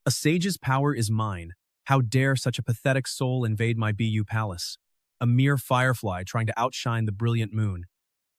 A sage's power is mine. How dare such a pathetic soul invade my BU palace? A mere firefly trying to outshine the brilliant moon.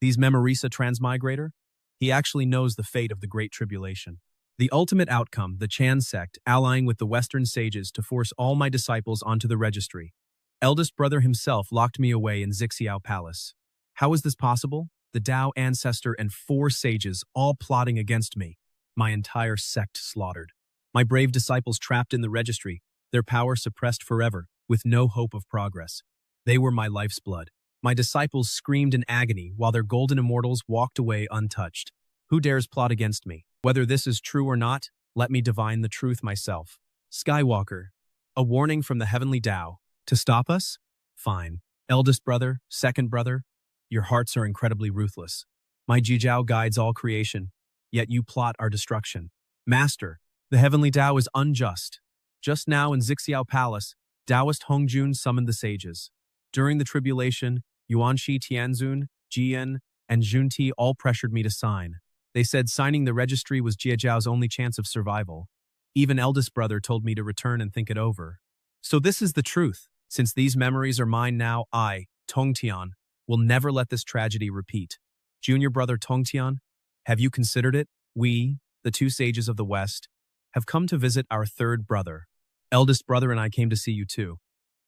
These Memorisa transmigrator? He actually knows the fate of the Great Tribulation. The ultimate outcome, the Chan sect, allying with the Western sages to force all my disciples onto the registry. Eldest brother himself locked me away in Zixiao Palace. How is this possible? The Tao ancestor and 4 sages all plotting against me. My entire sect slaughtered. My brave disciples trapped in the registry, their power suppressed forever, with no hope of progress. They were my life's blood. My disciples screamed in agony while their golden immortals walked away untouched. Who dares plot against me? Whether this is true or not, let me divine the truth myself. Skywalker, a warning from the heavenly Tao. To stop us? Fine. Eldest brother, second brother, your hearts are incredibly ruthless. My Jijiao guides all creation, yet you plot our destruction. Master, the heavenly Tao is unjust. Just now in Zixiao Palace, Taoist Hongjun summoned the sages. During the tribulation, Yuanshi Tianzun, Jian, and Junti all pressured me to sign. They said signing the registry was Jiajiao's only chance of survival. Even eldest brother told me to return and think it over. So this is the truth. Since these memories are mine now, I, Tongtian, will never let this tragedy repeat. Junior brother Tongtian, have you considered it? We, the 2 sages of the West, have come to visit our 3rd brother. Eldest brother and I came to see you too.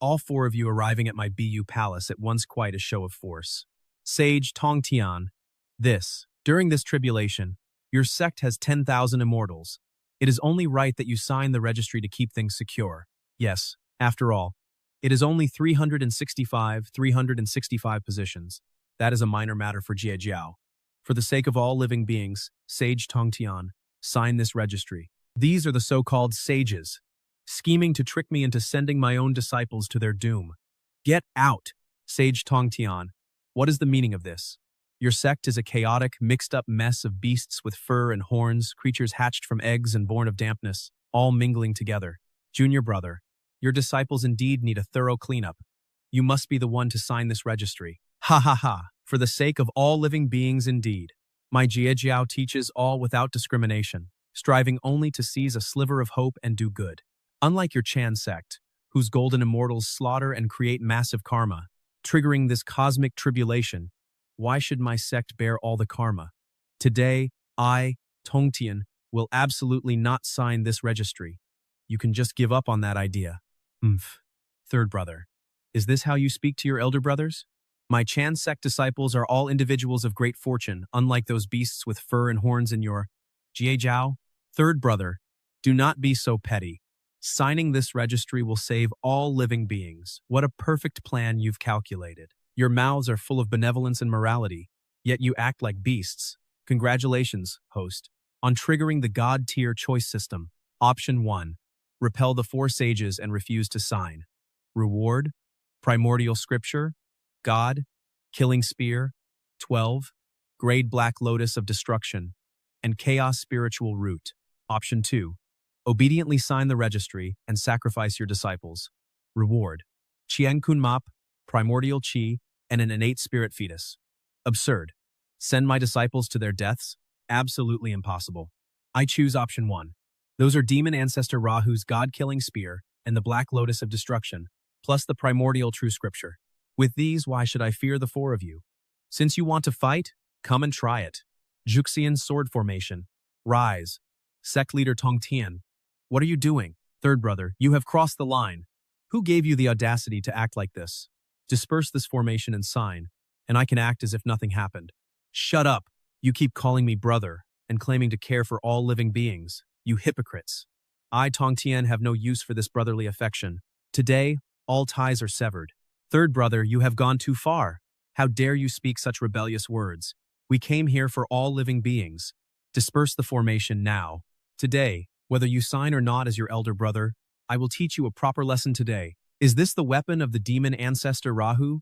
All 4 of you arriving at my BU palace at once quite a show of force. Sage Tongtian, during this tribulation, your sect has 10,000 immortals. It is only right that you sign the registry to keep things secure. Yes, after all, it is only 365 positions. That is a minor matter for Jiajiao. For the sake of all living beings, Sage Tongtian, sign this registry. These are the so-called sages, scheming to trick me into sending my own disciples to their doom. Get out, Sage Tongtian. What is the meaning of this? Your sect is a chaotic, mixed-up mess of beasts with fur and horns, creatures hatched from eggs and born of dampness, all mingling together. Junior brother, your disciples indeed need a thorough cleanup. You must be the one to sign this registry. Ha ha ha, for the sake of all living beings indeed. My Jiajiao teaches all without discrimination, striving only to seize a sliver of hope and do good. Unlike your Chan sect, whose golden immortals slaughter and create massive karma, triggering this cosmic tribulation, why should my sect bear all the karma? Today, I, Tongtian, will absolutely not sign this registry. You can just give up on that idea. 3rd brother, is this how you speak to your elder brothers? My Chan sect disciples are all individuals of great fortune, unlike those beasts with fur and horns in your Jiajiao. 3rd brother, do not be so petty. Signing this registry will save all living beings. What a perfect plan you've calculated. Your mouths are full of benevolence and morality, yet you act like beasts. Congratulations, host, on triggering the God-tier choice system. Option 1. Repel the 4 sages and refuse to sign. Reward, primordial scripture, God, killing spear, 12, grade black lotus of destruction, and chaos spiritual root. Option 2. Obediently sign the registry and sacrifice your disciples. Reward, Qian Kun Map, primordial chi, and an innate spirit fetus. Absurd. Send my disciples to their deaths? Absolutely impossible. I choose option 1. Those are demon ancestor Rahu's god-killing spear and the black lotus of destruction, plus the primordial true scripture. With these, why should I fear the 4 of you? Since you want to fight, come and try it. Juxian sword formation. Rise. Sect leader Tongtian. What are you doing? 3rd brother, you have crossed the line. Who gave you the audacity to act like this? Disperse this formation and sign, and I can act as if nothing happened. Shut up. You keep calling me brother and claiming to care for all living beings. You hypocrites. I, Tongtian, have no use for this brotherly affection. Today, all ties are severed. 3rd brother, you have gone too far. How dare you speak such rebellious words? We came here for all living beings. Disperse the formation now. Today, whether you sign or not as your elder brother, I will teach you a proper lesson today. Is this the weapon of the demon ancestor Rahu?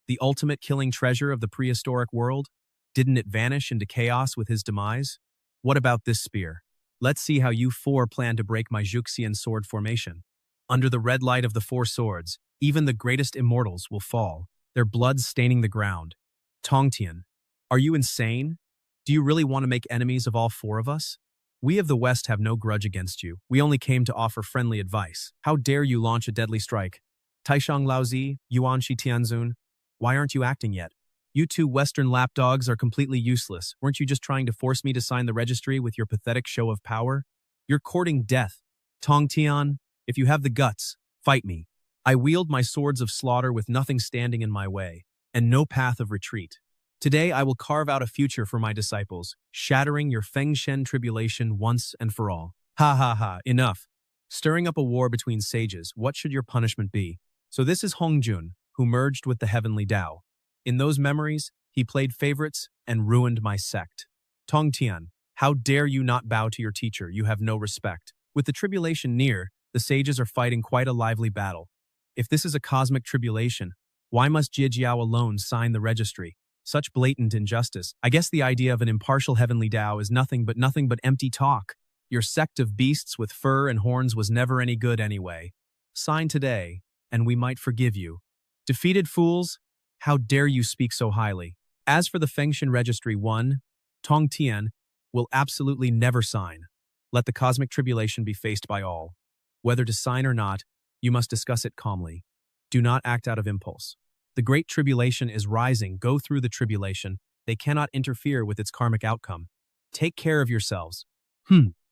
The ultimate killing treasure of the prehistoric world? Didn't it vanish into chaos with his demise? What about this spear? Let's see how you 4 plan to break my Juxian sword formation. Under the red light of the 4 swords, even the greatest immortals will fall, their blood staining the ground. Tongtian, are you insane? Do you really want to make enemies of all 4 of us? We of the West have no grudge against you. We only came to offer friendly advice. How dare you launch a deadly strike? Taishang Laozi, Yuanshi Tianzun, why aren't you acting yet? You two Western lapdogs are completely useless. Weren't you just trying to force me to sign the registry with your pathetic show of power? You're courting death. Tong Tian, if you have the guts, fight me. I wield my swords of slaughter with nothing standing in my way, and no path of retreat. Today I will carve out a future for my disciples, shattering your Fengshen tribulation once and for all. Ha ha ha, enough. Stirring up a war between sages, what should your punishment be? So this is Hongjun, who merged with the heavenly Tao. In those memories, he played favorites and ruined my sect. Tong Tian, how dare you not bow to your teacher? You have no respect. With the tribulation near, the sages are fighting quite a lively battle. If this is a cosmic tribulation, why must Jie alone sign the registry? Such blatant injustice. I guess the idea of an impartial heavenly Tao is nothing but empty talk. Your sect of beasts with fur and horns was never any good anyway. Sign today, and we might forgive you. Defeated fools, how dare you speak so highly? As for the Fengshen Registry 1, Tong Tian will absolutely never sign. Let the cosmic tribulation be faced by all. Whether to sign or not, you must discuss it calmly. Do not act out of impulse. The great tribulation is rising. Go through the tribulation. They cannot interfere with its karmic outcome. Take care of yourselves.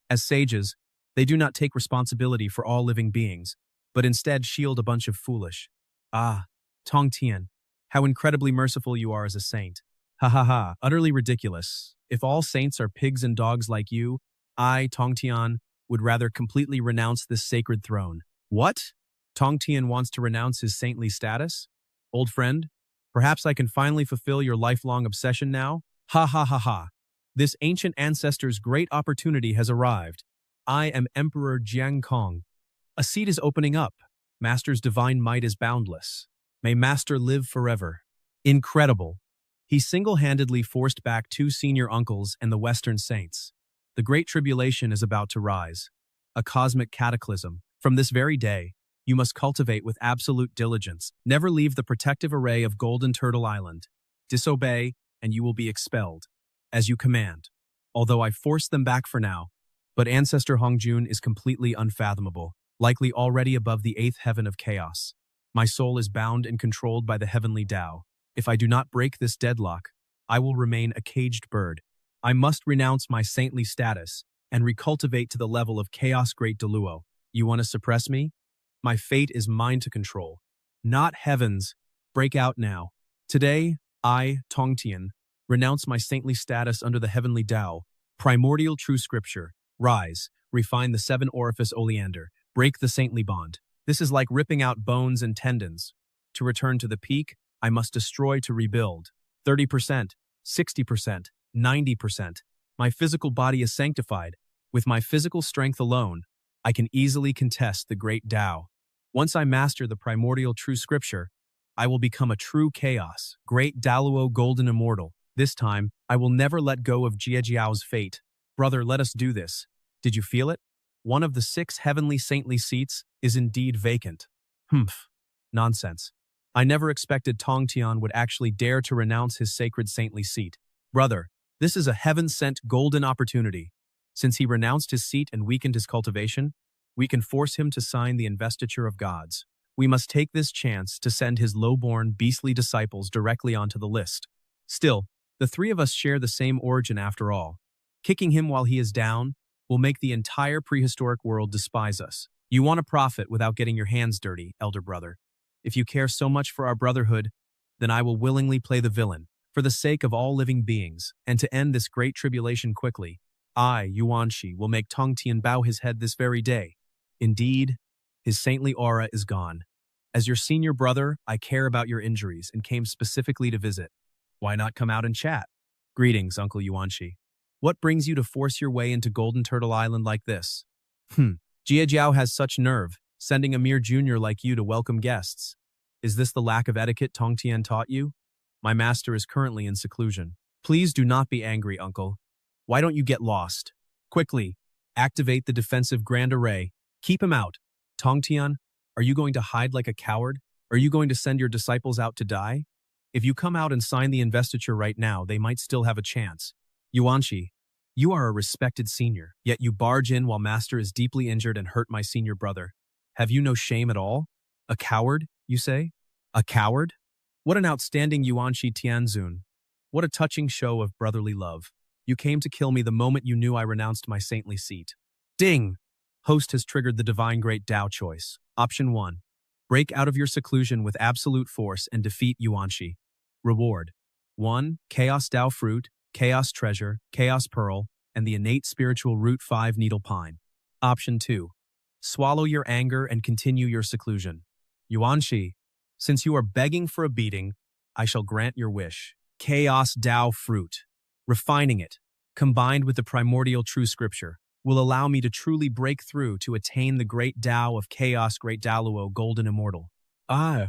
As sages, they do not take responsibility for all living beings, but instead shield a bunch of foolish. Ah, Tong Tian, how incredibly merciful you are as a saint. Ha ha ha, utterly ridiculous. If all saints are pigs and dogs like you, I, Tong Tian, would rather completely renounce this sacred throne. What? Tong Tian wants to renounce his saintly status? Old friend, perhaps I can finally fulfill your lifelong obsession now? Ha ha ha ha. This ancient ancestor's great opportunity has arrived. I am Emperor Jiang Kong. A seat is opening up. Master's divine might is boundless. May Master live forever. Incredible. He single-handedly forced back 2 senior uncles and the Western saints. The Great Tribulation is about to rise. A cosmic cataclysm. From this very day, you must cultivate with absolute diligence. Never leave the protective array of Golden Turtle Island. Disobey, and you will be expelled. As you command. Although I forced them back for now, but Ancestor Hongjun is completely unfathomable, likely already above the 8th heaven of chaos. My soul is bound and controlled by the heavenly Tao. If I do not break this deadlock, I will remain a caged bird. I must renounce my saintly status and recultivate to the level of Chaos Great Deluo. You want to suppress me? My fate is mine to control. Not heaven's. Break out now. Today, I, Tong Tian, renounce my saintly status under the heavenly Tao. Primordial true scripture. Rise, refine the 7 orifice oleander. Break the saintly bond. This is like ripping out bones and tendons. To return to the peak, I must destroy to rebuild. 30%, 60%, 90%. My physical body is sanctified. With my physical strength alone, I can easily contest the great Tao. Once I master the primordial true scripture, I will become a true chaos, great Daluo golden immortal. This time, I will never let go of Jiejiao's fate. Brother, let us do this. Did you feel it? One of the 6 heavenly saintly seats is indeed vacant. Nonsense. I never expected Tong Tian would actually dare to renounce his sacred saintly seat. Brother, this is a heaven-sent golden opportunity. Since he renounced his seat and weakened his cultivation, we can force him to sign the investiture of gods. We must take this chance to send his low-born, beastly disciples directly onto the list. Still, the 3 of us share the same origin after all. Kicking him while he is down will make the entire prehistoric world despise us. You want to profit without getting your hands dirty, elder brother. If you care so much for our brotherhood, then I will willingly play the villain, for the sake of all living beings, and to end this great tribulation quickly. I, Yuanshi, will make Tong Tian bow his head this very day. Indeed, his saintly aura is gone. As your senior brother, I care about your injuries and came specifically to visit. Why not come out and chat? Greetings, Uncle Yuanshi. What brings you to force your way into Golden Turtle Island like this? Jie Jiao has such nerve, sending a mere junior like you to welcome guests. Is this the lack of etiquette Tong Tian taught you? My master is currently in seclusion. Please do not be angry, Uncle. Why don't you get lost? Quickly, activate the defensive grand array. Keep him out. Tong Tian, are you going to hide like a coward? Are you going to send your disciples out to die? If you come out and sign the investiture right now, they might still have a chance. Yuanshi, You are a respected senior, yet you barge in while Master is deeply injured and hurt my senior brother. Have you no shame at all? A coward, you say? A coward? What an outstanding Yuanshi Tianzun. What a touching show of brotherly love. You came to kill me the moment you knew I renounced my saintly seat. Ding! Host has triggered the divine great Tao choice. Option 1. Break out of your seclusion with absolute force and defeat Yuanshi. Reward: 1. Chaos Tao fruit, Chaos treasure, Chaos pearl, and the innate spiritual root 5 needle pine. Option 2. Swallow your anger and continue your seclusion. Yuanshi, since you are begging for a beating, I shall grant your wish. Chaos Tao fruit. Refining it, combined with the primordial true scripture, will allow me to truly break through to attain the great Tao of Chaos Great Daluo Golden Immortal. Ah,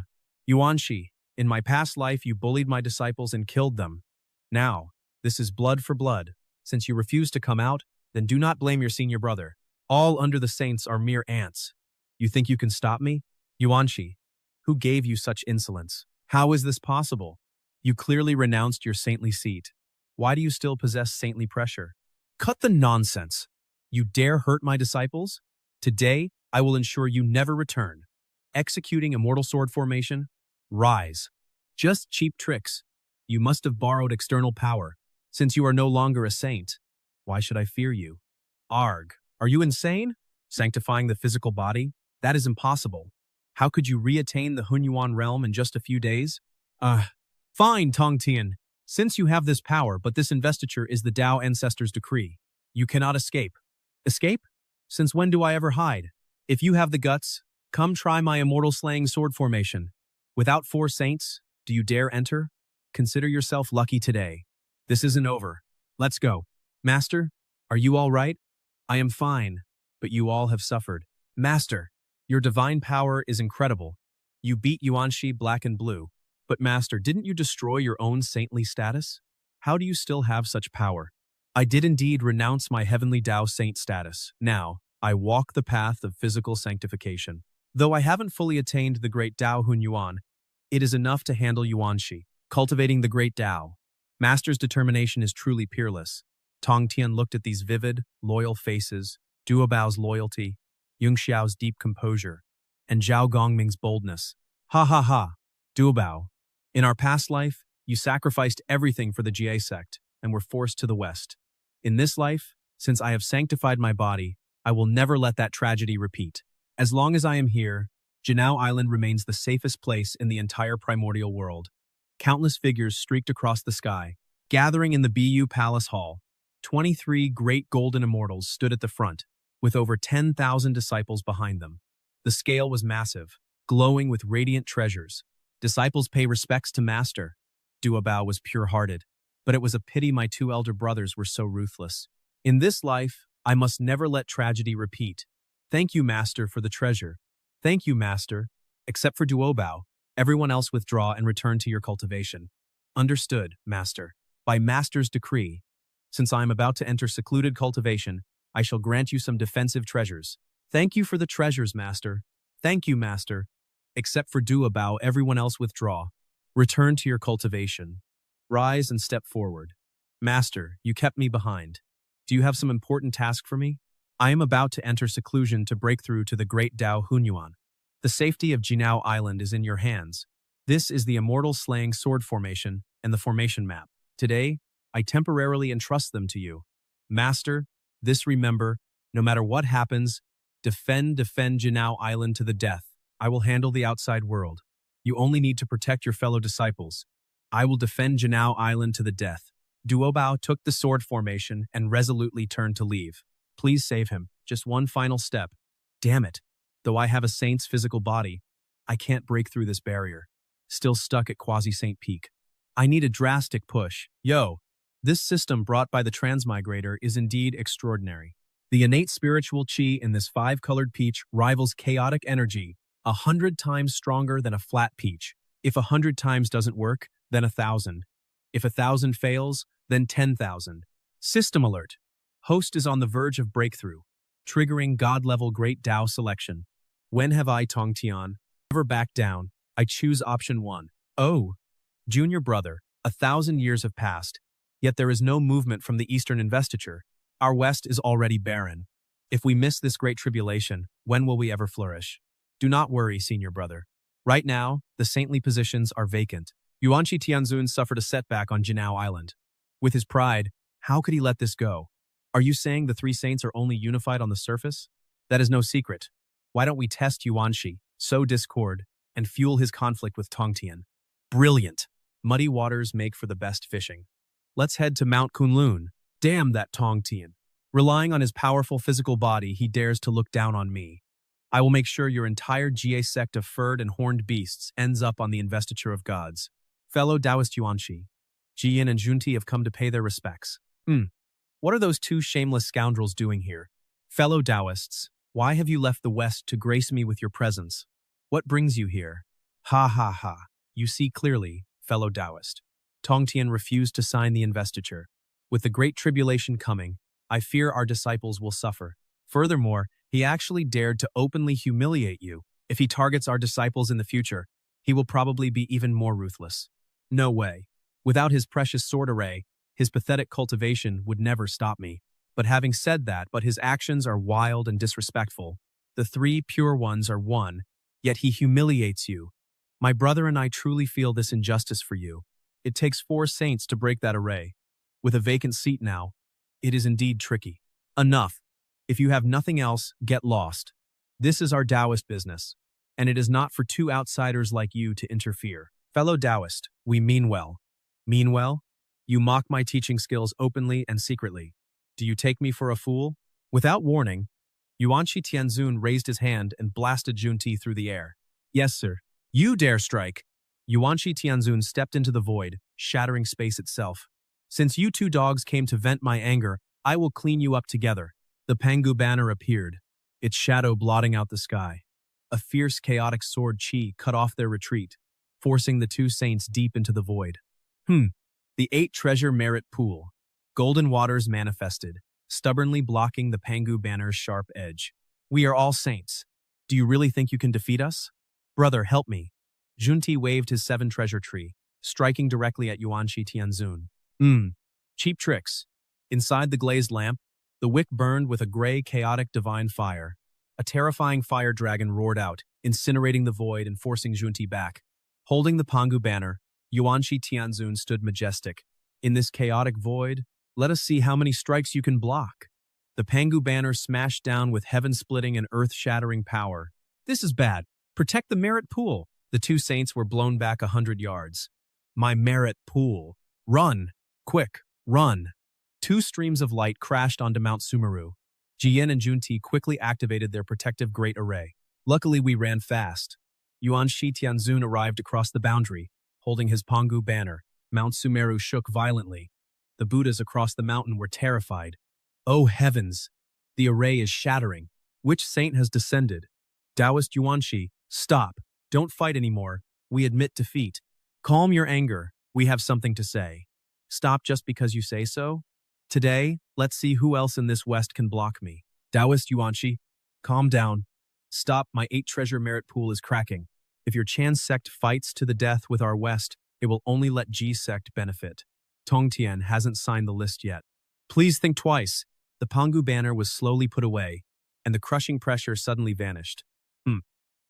Yuanshi, in my past life you bullied my disciples and killed them. Now, this is blood for blood. Since you refuse to come out, then do not blame your senior brother. All under the saints are mere ants. You think you can stop me? Yuanshi, who gave you such insolence? How is this possible? You clearly renounced your saintly seat. Why do you still possess saintly pressure? Cut the nonsense. You dare hurt my disciples? Today, I will ensure you never return. Executing immortal sword formation? Rise. Just cheap tricks. You must have borrowed external power. Since you are no longer a saint, why should I fear you? Arg, are you insane? Sanctifying the physical body? That is impossible. How could you re-attain the Hunyuan realm in just a few days? Fine, Tongtian. Since you have this power, but this investiture is the Tao Ancestor's decree. You cannot escape. Escape? Since when do I ever hide? If you have the guts, come try my immortal slaying sword formation. Without 4 saints, do you dare enter? Consider yourself lucky today. This isn't over. Let's go. Master, are you all right? I am fine, but you all have suffered. Master, your divine power is incredible. You beat Yuanshi black and blue. But Master, didn't you destroy your own saintly status? How do you still have such power? I did indeed renounce my heavenly Tao saint status. Now, I walk the path of physical sanctification. Though I haven't fully attained the great Tao Hunyuan, it is enough to handle Yuanshi, cultivating the great Tao. Master's determination is truly peerless. Tongtian looked at these vivid, loyal faces, Duobao's loyalty, Yungxiao's deep composure, and Zhao Gongming's boldness. Ha ha ha, Duobao. In our past life, you sacrificed everything for the Jie sect and were forced to the West. In this life, since I have sanctified my body, I will never let that tragedy repeat. As long as I am here, Jinao Island remains the safest place in the entire primordial world. Countless figures streaked across the sky, gathering in the BU Palace Hall. 23 great golden immortals stood at the front, with over 10,000 disciples behind them. The scale was massive, glowing with radiant treasures. Disciples pay respects to Master. Duobao was pure-hearted, but it was a pity my 2 elder brothers were so ruthless. In this life, I must never let tragedy repeat. Thank you, Master, for the treasure. Thank you, Master. Except for Duobao, everyone else withdraw and return to your cultivation. Understood, Master. By Master's decree, since I am about to enter secluded cultivation, I shall grant you some defensive treasures. Thank you for the treasures, Master. Thank you, Master. Except for Duobao, everyone else withdraw. Return to your cultivation. Rise and step forward. Master, you kept me behind. Do you have some important task for me? I am about to enter seclusion to break through to the great Tao Hunyuan. The safety of Jinao Island is in your hands. This is the immortal slaying sword formation and the formation map. Today, I temporarily entrust them to you. Master, this remember, no matter what happens, defend Jinao Island to the death. I will handle the outside world. You only need to protect your fellow disciples. I will defend Jinao Island to the death. Duobao took the sword formation and resolutely turned to leave. Please save him. Just one final step. Damn it. Though I have a saint's physical body, I can't break through this barrier. Still stuck at Quasi-Saint Peak. I need a drastic push. Yo, this system brought by the transmigrator is indeed extraordinary. The innate spiritual chi in this 5-colored peach rivals chaotic energy 100 times stronger than a flat peach. If 100 times doesn't work, then 1,000. If 1,000 fails, then 10,000. System alert. Host is on the verge of breakthrough, triggering God-level Great Tao selection. When have I, Tongtian? Never back down. I choose option 1. Oh, junior brother, 1,000 years have passed, yet there is no movement from the Eastern investiture. Our West is already barren. If we miss this great tribulation, when will we ever flourish? Do not worry, senior brother. Right now, the saintly positions are vacant. Yuanshi Tianzun suffered a setback on Jinao Island. With his pride, how could he let this go? Are you saying the three saints are only unified on the surface? That is no secret. Why don't we test Yuanshi, sow discord, and fuel his conflict with Tongtian? Brilliant! Muddy waters make for the best fishing. Let's head to Mount Kunlun. Damn that Tongtian. Relying on his powerful physical body, he dares to look down on me. I will make sure your entire GA sect of furred and horned beasts ends up on the investiture of gods. Fellow Taoist Yuanshi, Jian and Junti have come to pay their respects. What are those two shameless scoundrels doing here? Fellow Taoists, why have you left the West to grace me with your presence? What brings you here? Ha ha ha. You see clearly, fellow Taoist. Tongtian refused to sign the investiture. With the great tribulation coming, I fear our disciples will suffer. Furthermore, he actually dared to openly humiliate you. If he targets our disciples in the future, he will probably be even more ruthless. No way. Without his precious sword array, his pathetic cultivation would never stop me. But having said that, his actions are wild and disrespectful. The three pure ones are one, yet he humiliates you. My brother and I truly feel this injustice for you. It takes 4 saints to break that array. With a vacant seat now, it is indeed tricky. Enough. If you have nothing else, get lost. This is our Taoist business, and it is not for 2 outsiders like you to interfere. Fellow Taoist, we mean well. Mean well? You mock my teaching skills openly and secretly. Do you take me for a fool? Without warning, Yuanshi Tianzun raised his hand and blasted Junti through the air. Yes, sir. You dare strike! Yuanshi Tianzun stepped into the void, shattering space itself. Since you 2 dogs came to vent my anger, I will clean you up together. The Pangu banner appeared, its shadow blotting out the sky. A fierce, chaotic sword chi cut off their retreat, forcing the 2 saints deep into the void. The 8 treasure merit pool. Golden waters manifested, stubbornly blocking the Pangu banner's sharp edge. We are all saints. Do you really think you can defeat us? Brother, help me. Junti waved his 7 treasure tree, striking directly at Yuanshi Tianzun. Cheap tricks. Inside the glazed lamp, the wick burned with a gray, chaotic divine fire. A terrifying fire dragon roared out, incinerating the void and forcing Junti back. Holding the Pangu banner, Yuanshi Tianzun stood majestic. In this chaotic void, let us see how many strikes you can block. The Pangu banner smashed down with heaven-splitting and earth-shattering power. This is bad. Protect the merit pool. The 2 saints were blown back 100 yards. My merit pool. Run! Quick, run! 2 streams of light crashed onto Mount Sumeru. Jian and Junti quickly activated their protective great array. Luckily, we ran fast. Yuanshi Tianzun arrived across the boundary, holding his Pangu banner. Mount Sumeru shook violently. The Buddhas across the mountain were terrified. Oh heavens! The array is shattering. Which saint has descended? Taoist Yuanshi, stop. Don't fight anymore. We admit defeat. Calm your anger. We have something to say. Stop just because you say so? Today, let's see who else in this West can block me. Taoist Yuanshi, calm down. Stop, my 8 treasure merit pool is cracking. If your Chan sect fights to the death with our West, it will only let G sect benefit. Tongtian hasn't signed the list yet. Please think twice. The Pangu banner was slowly put away, and the crushing pressure suddenly vanished.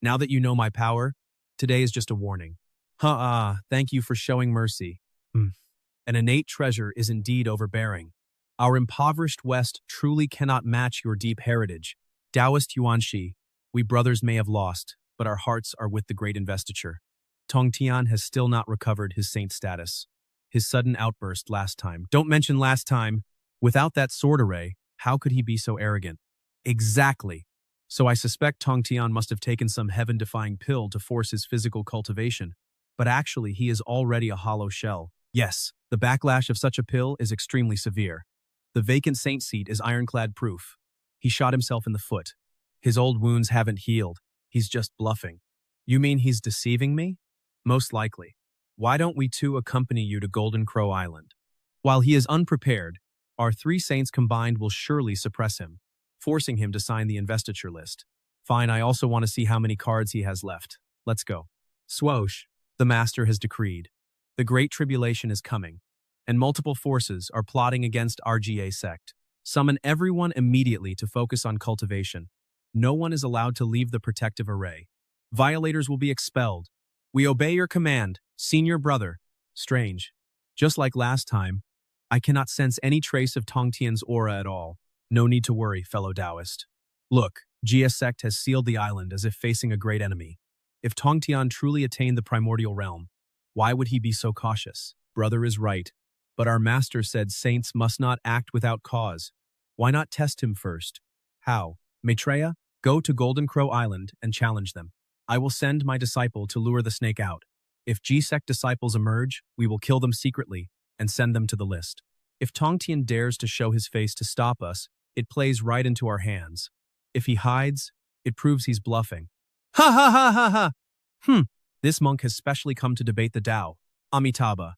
Now that you know my power, today is just a warning. Thank you for showing mercy. An innate treasure is indeed overbearing. Our impoverished West truly cannot match your deep heritage. Taoist Yuanshi, we brothers may have lost, but our hearts are with the great investiture. Tongtian has still not recovered his saint status. His sudden outburst last time. Don't mention last time. Without that sword array, how could he be so arrogant? Exactly. So I suspect Tongtian must have taken some heaven-defying pill to force his physical cultivation. But actually, he is already a hollow shell. Yes, the backlash of such a pill is extremely severe. The vacant saint seat is ironclad proof. He shot himself in the foot. His old wounds haven't healed. He's just bluffing. You mean he's deceiving me? Most likely. Why don't we 2 accompany you to Golden Crow Island? While he is unprepared, our 3 saints combined will surely suppress him, forcing him to sign the investiture list. Fine, I also want to see how many cards he has left. Let's go. Swoosh, the master has decreed. The great tribulation is coming, and multiple forces are plotting against our GA sect. Summon everyone immediately to focus on cultivation. No one is allowed to leave the protective array. Violators will be expelled. We obey your command, senior brother. Strange. Just like last time, I cannot sense any trace of Tongtian's aura at all. No need to worry, fellow Taoist. Look, Sect has sealed the island as if facing a great enemy. If Tongtian truly attained the primordial realm, why would he be so cautious? Brother is right, but our master said saints must not act without cause. Why not test him first? How? Maitreya, go to Golden Crow Island and challenge them. I will send my disciple to lure the snake out. If Sect disciples emerge, we will kill them secretly and send them to the list. If Tongtian dares to show his face to stop us, it plays right into our hands. If he hides, it proves he's bluffing. Ha ha ha ha ha! This monk has specially come to debate the Tao. Amitabha.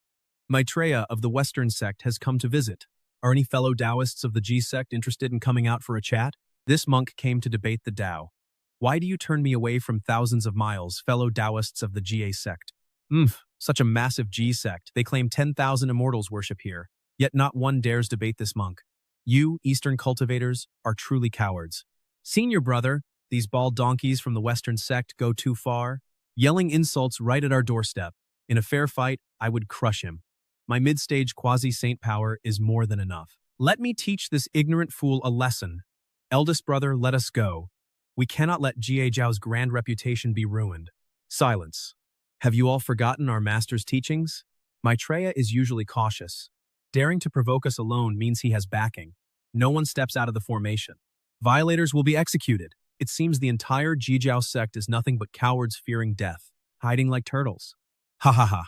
Maitreya of the Western Sect has come to visit. Are any fellow Taoists of the Sect interested in coming out for a chat? This monk came to debate the Tao. Why do you turn me away from thousands of miles, fellow Taoists of the Sect? Such a massive Sect. They claim 10,000 immortals worship here, yet not one dares debate this monk. You, Eastern cultivators, are truly cowards. Senior brother, these bald donkeys from the Western Sect go too far, yelling insults right at our doorstep. In a fair fight, I would crush him. My mid-stage quasi-saint power is more than enough. Let me teach this ignorant fool a lesson. Eldest brother, let us go. We cannot let Jiao's grand reputation be ruined. Silence. Have you all forgotten our master's teachings? Maitreya is usually cautious. Daring to provoke us alone means he has backing. No one steps out of the formation. Violators will be executed. It seems the entire Jiao sect is nothing but cowards fearing death, hiding like turtles. Ha ha ha.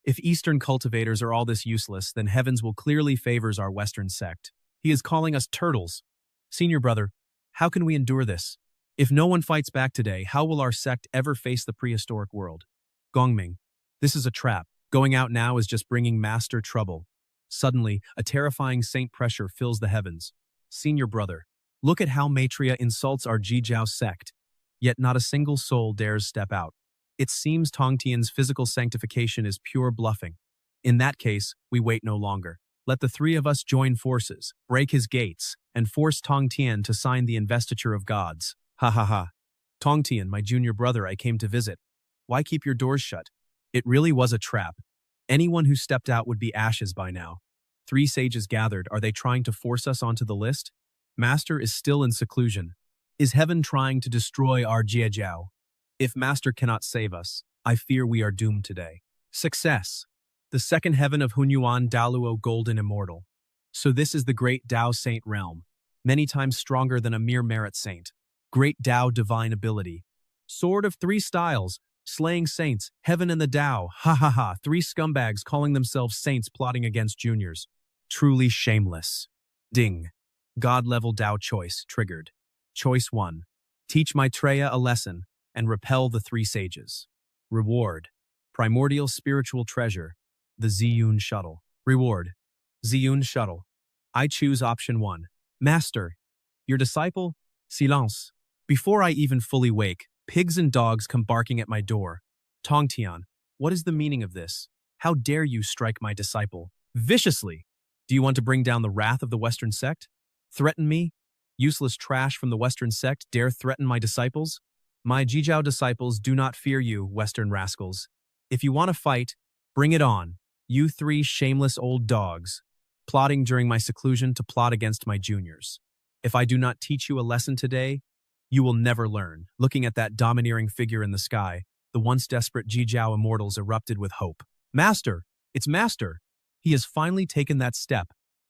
If Eastern cultivators are all this useless, then heavens will clearly favors our Western sect. He is calling us turtles. Senior brother, how can we endure this? If no one fights back today, how will our sect ever face the prehistoric world? Gongming, this is a trap. Going out now is just bringing master trouble. Suddenly, a terrifying saint pressure fills the heavens. Senior brother, look at how Maitreya insults our Jiao sect. Yet not a single soul dares step out. It seems Tongtian's physical sanctification is pure bluffing. In that case, we wait no longer. Let the three of us join forces, break his gates, and force Tongtian to sign the investiture of gods. Ha ha ha. Tongtian, my junior brother I came to visit. Why keep your doors shut? It really was a trap. Anyone who stepped out would be ashes by now. 3 sages gathered. Are they trying to force us onto the list? Master is still in seclusion. Is heaven trying to destroy our Jiao? If Master cannot save us, I fear we are doomed today. Success. The second heaven of Hunyuan Daluo Golden Immortal. So this is the great Tao Saint realm, many times stronger than a mere merit saint. Great Tao divine ability. Sword of 3 styles, slaying saints, heaven and the Tao, ha ha ha, 3 scumbags calling themselves saints plotting against juniors. Truly shameless. Ding. God-level Tao choice triggered. Choice 1. Teach Maitreya a lesson and repel the 3 sages. Reward. Primordial spiritual treasure. The Ziyun shuttle. Reward. Ziyun shuttle. I choose option 1. Master. Your disciple? Silence. Before I even fully wake, pigs and dogs come barking at my door. Tongtian, what is the meaning of this? How dare you strike my disciple? Viciously. Do you want to bring down the wrath of the Western sect? Threaten me? Useless trash from the Western sect dare threaten my disciples? My Jiao disciples do not fear you, Western rascals. If you want to fight, bring it on. You 3 shameless old dogs, plotting during my seclusion to plot against my juniors. If I do not teach you a lesson today, you will never learn. Looking at that domineering figure in the sky, the once desperate Jiao immortals erupted with hope. Master! It's Master! He has finally taken that step.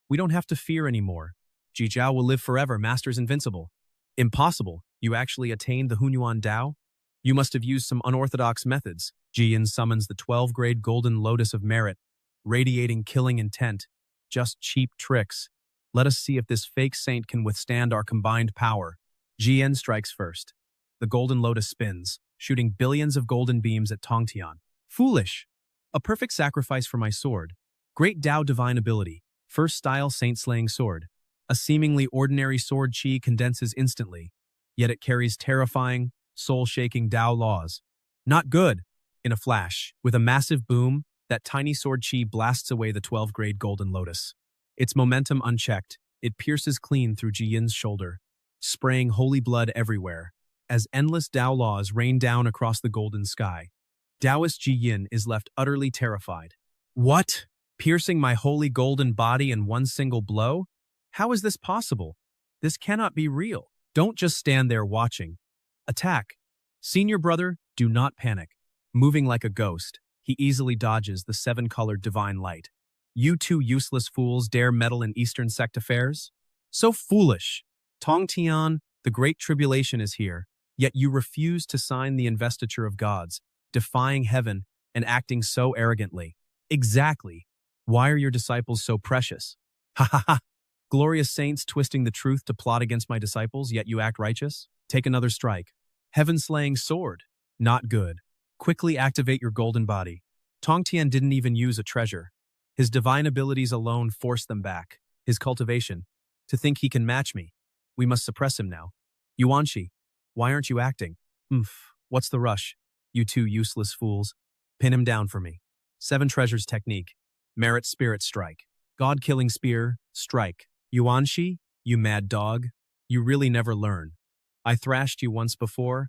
We don't have to fear anymore. Jiao will live forever. Master's invincible. Impossible. You actually attained the Hunyuan Tao? You must have used some unorthodox methods. Jian summons the 12-grade golden lotus of merit, radiating killing intent. Just cheap tricks. Let us see if this fake saint can withstand our combined power. Jian strikes first. The golden lotus spins, shooting billions of golden beams at Tongtian. Foolish! A perfect sacrifice for my sword. Great Tao divine ability. First style saint-slaying sword. A seemingly ordinary sword chi condenses instantly, yet it carries terrifying, soul-shaking Tao laws. Not good! In a flash, with a massive boom, that tiny sword chi blasts away the 12-grade golden lotus. Its momentum unchecked, It pierces clean through Ji Yin's shoulder, spraying holy blood everywhere, as endless Dao laws rain down across the golden sky. Taoist Ji Yin is left utterly terrified. What? Piercing my holy golden body in one single blow? How is this possible? This cannot be real. Don't just stand there watching. Attack. Senior brother, do not panic. Moving like a ghost, he easily dodges the seven-colored divine light. You two useless fools dare meddle in Eastern Sect affairs? So foolish! Tong Tian, the Great Tribulation is here, yet you refuse to sign the investiture of gods, defying heaven and acting so arrogantly. Exactly. Why are your disciples so precious? Ha ha ha! Glorious saints twisting the truth to plot against my disciples, yet you act righteous? Take another strike. Heaven-slaying sword. Not good. Quickly activate your golden body. Tong Tian didn't even use a treasure. His divine abilities alone forced them back. His cultivation. To think he can match me. We must suppress him now. Yuanshi, why aren't you acting? What's the rush? You two useless fools. Pin him down for me. 7 treasures technique. Merit spirit strike. God-killing spear, strike. Yuanshi, you mad dog. You really never learn. I thrashed you once before,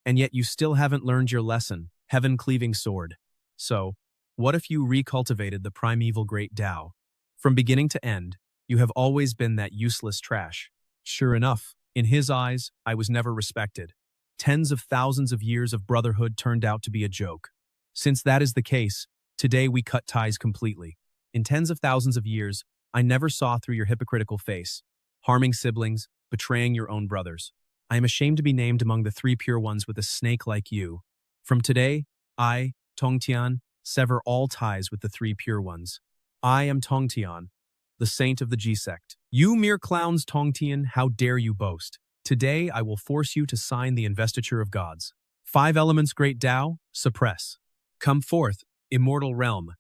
and yet you still haven't learned your lesson. Heaven-cleaving sword. So, what if you recultivated the primeval great Tao? From beginning to end, you have always been that useless trash. Sure enough, in his eyes, I was never respected. Tens of thousands of years of brotherhood turned out to be a joke. Since that is the case, today we cut ties completely. In tens of thousands of years, I never saw through your hypocritical face, harming siblings, betraying your own brothers. I am ashamed to be named among the 3 pure ones with a snake like you. From today, I, Tong Tian, sever all ties with the 3 pure ones. I am Tong Tian, the saint of the G-sect. You mere clowns, Tong Tian, how dare you boast? Today I will force you to sign the investiture of gods. 5 elements great Tao, suppress. Come forth, immortal realm.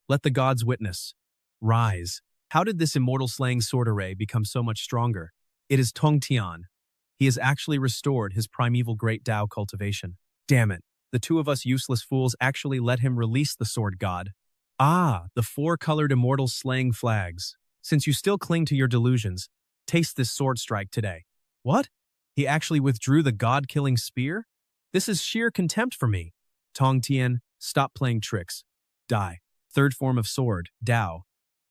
Let the gods witness. Rise. How did this immortal slaying sword array become so much stronger? It is Tong Tian. He has actually restored his primeval great Tao cultivation. Damn it. The 2 of us useless fools actually let him release the sword god. Ah, the 4-colored immortal slaying flags. Since you still cling to your delusions, taste this sword strike today. What? He actually withdrew the god-killing spear? This is sheer contempt for me. Tong Tian, stop playing tricks. Die. 3rd form of sword, Tao.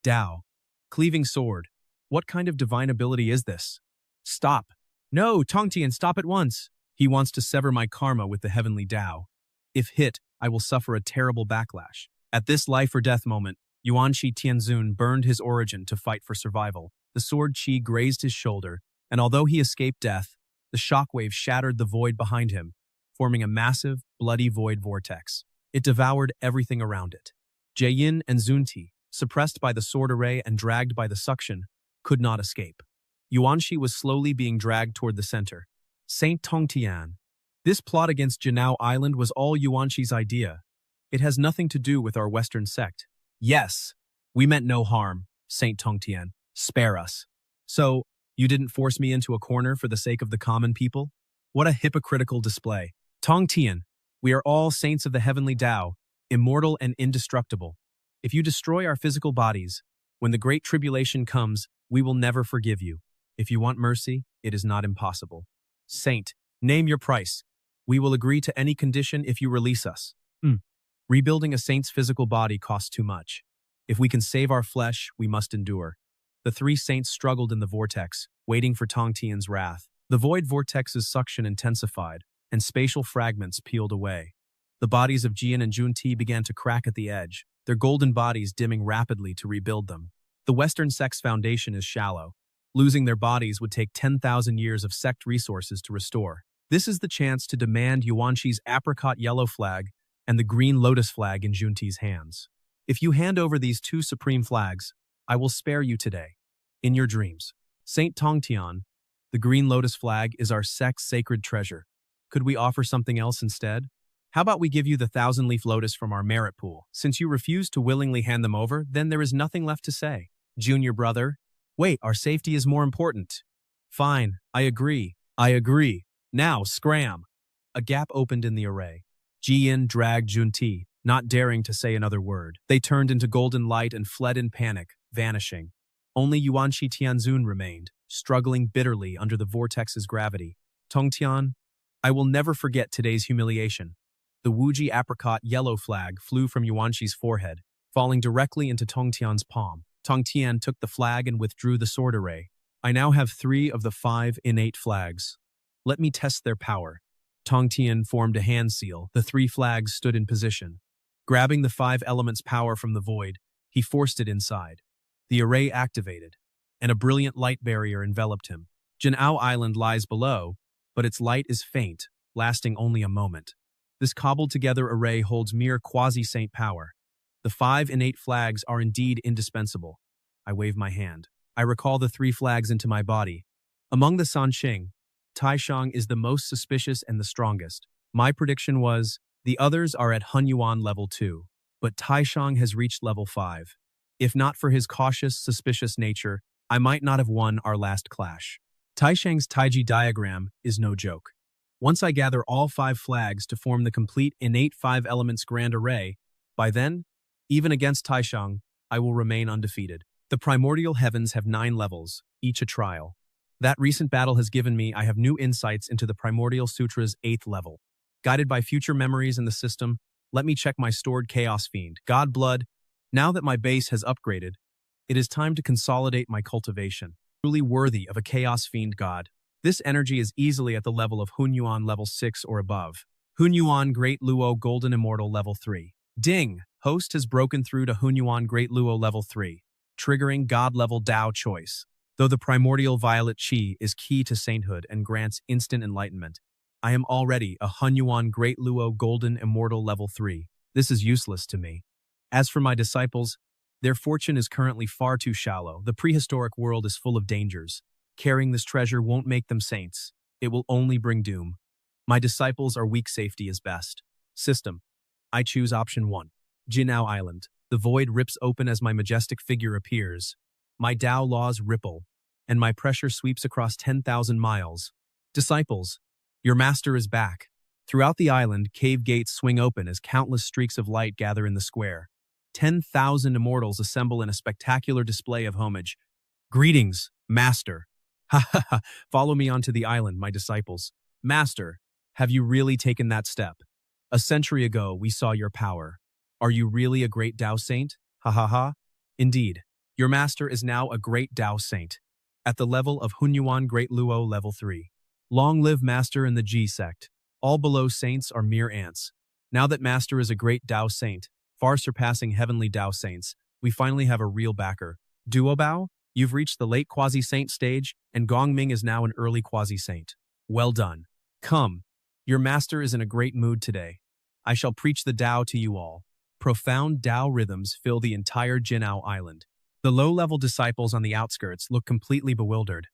Tao. Cleaving sword. What kind of divine ability is this? Stop. No, Tong Tian, stop at once. He wants to sever my karma with the heavenly Tao. If hit, I will suffer a terrible backlash. At this life or death moment, Yuanshi Tianzun burned his origin to fight for survival. The sword chi grazed his shoulder, and although he escaped death, the shockwave shattered the void behind him, forming a massive, bloody void vortex. It devoured everything around it. Jieyin and Zunti, suppressed by the sword array and dragged by the suction, could not escape. Yuanshi was slowly being dragged toward the center. Saint Tong Tian. This plot against Jinao Island was all Yuanshi's idea. It has nothing to do with our Western sect. Yes, we meant no harm, Saint Tong Tian. Spare us. So, you didn't force me into a corner for the sake of the common people? What a hypocritical display. Tong Tian, we are all saints of the heavenly Tao, immortal and indestructible. If you destroy our physical bodies, when the great tribulation comes, we will never forgive you. If you want mercy, it is not impossible. Saint, name your price. We will agree to any condition if you release us. Rebuilding a saint's physical body costs too much. If we can save our flesh, we must endure. The 3 saints struggled in the vortex, waiting for Tong Tian's wrath. The void vortex's suction intensified, and spatial fragments peeled away. The bodies of Jian and Junti began to crack at the edge, their golden bodies dimming rapidly to rebuild them. The Western sect's foundation is shallow. Losing their bodies would take 10,000 years of sect resources to restore. This is the chance to demand Yuanshi's apricot yellow flag and the green lotus flag in Junti's hands. If you hand over these 2 supreme flags, I will spare you today, in your dreams. Saint Tong Tian, the green lotus flag is our sect's sacred treasure. Could we offer something else instead? How about we give you the 1,000-leaf lotus from our merit pool? Since you refuse to willingly hand them over, then there is nothing left to say. Junior brother, wait, our safety is more important. Fine, I agree. Now, scram. A gap opened in the array. Jian dragged Junti, not daring to say another word. They turned into golden light and fled in panic, vanishing. Only Yuanqi Tianzun remained, struggling bitterly under the vortex's gravity. Tongtian, I will never forget today's humiliation. The Wuji apricot yellow flag flew from Yuanqi's forehead, falling directly into Tongtian's palm. Tongtian took the flag and withdrew the sword array. I now have 3 of the 5 innate flags. Let me test their power. Tongtian formed a hand seal. The 3 flags stood in position. Grabbing the 5 elements' power from the void, he forced it inside. The array activated, and a brilliant light barrier enveloped him. Jin'ao Island lies below, but its light is faint, lasting only a moment. This cobbled-together array holds mere quasi-saint power. The 5 innate flags are indeed indispensable. I wave my hand. I recall the 3 flags into my body. Among the Sanqing, Taishang is the most suspicious and the strongest. My prediction was, the others are at Hunyuan level 2, but Taishang has reached level 5. If not for his cautious, suspicious nature, I might not have won our last clash. Taishang's Taiji diagram is no joke. Once I gather all 5 flags to form the complete innate 5 elements grand array, by then, even against Taishang, I will remain undefeated. The primordial heavens have 9 levels, each a trial. That recent battle has given me I have new insights into the Primordial Sutra's 8th level. Guided by future memories in the system, let me check my stored Chaos Fiend. God Blood, now that my base has upgraded, it is time to consolidate my cultivation. Truly worthy of a Chaos Fiend god. This energy is easily at the level of Hunyuan level 6 or above. Hunyuan Great Luo Golden Immortal level 3. Ding! Host has broken through to Hunyuan Great Luo level 3, triggering god level Dao choice. Though the primordial violet chi is key to sainthood and grants instant enlightenment, I am already a Hunyuan Great Luo Golden Immortal level 3. This is useless to me. As for my disciples, their fortune is currently far too shallow. The prehistoric world is full of dangers. Carrying this treasure won't make them saints. It will only bring doom. My disciples are weak. Safety is best. System. I choose option 1. Jin'ao Island. The void rips open as my majestic figure appears. My Tao laws ripple, and my pressure sweeps across 10,000 miles. Disciples, your master is back. Throughout the island, cave gates swing open as countless streaks of light gather in the square. 10,000 immortals assemble in a spectacular display of homage. Greetings, master. Ha ha ha, follow me onto the island, my disciples. Master, have you really taken that step? A century ago, we saw your power. Are you really a great Tao saint? Ha ha ha. Indeed. Your master is now a great Tao saint, at the level of Hunyuan Great Luo level 3. Long live master in the G sect. All below saints are mere ants. Now that master is a great Tao saint, far surpassing heavenly Tao saints, we finally have a real backer. Duobao, you've reached the late quasi-saint stage, and Gongming is now an early quasi-saint. Well done. Come, your master is in a great mood today. I shall preach the Tao to you all. Profound Tao rhythms fill the entire Jin'ao Island. The low-level disciples on the outskirts look completely bewildered,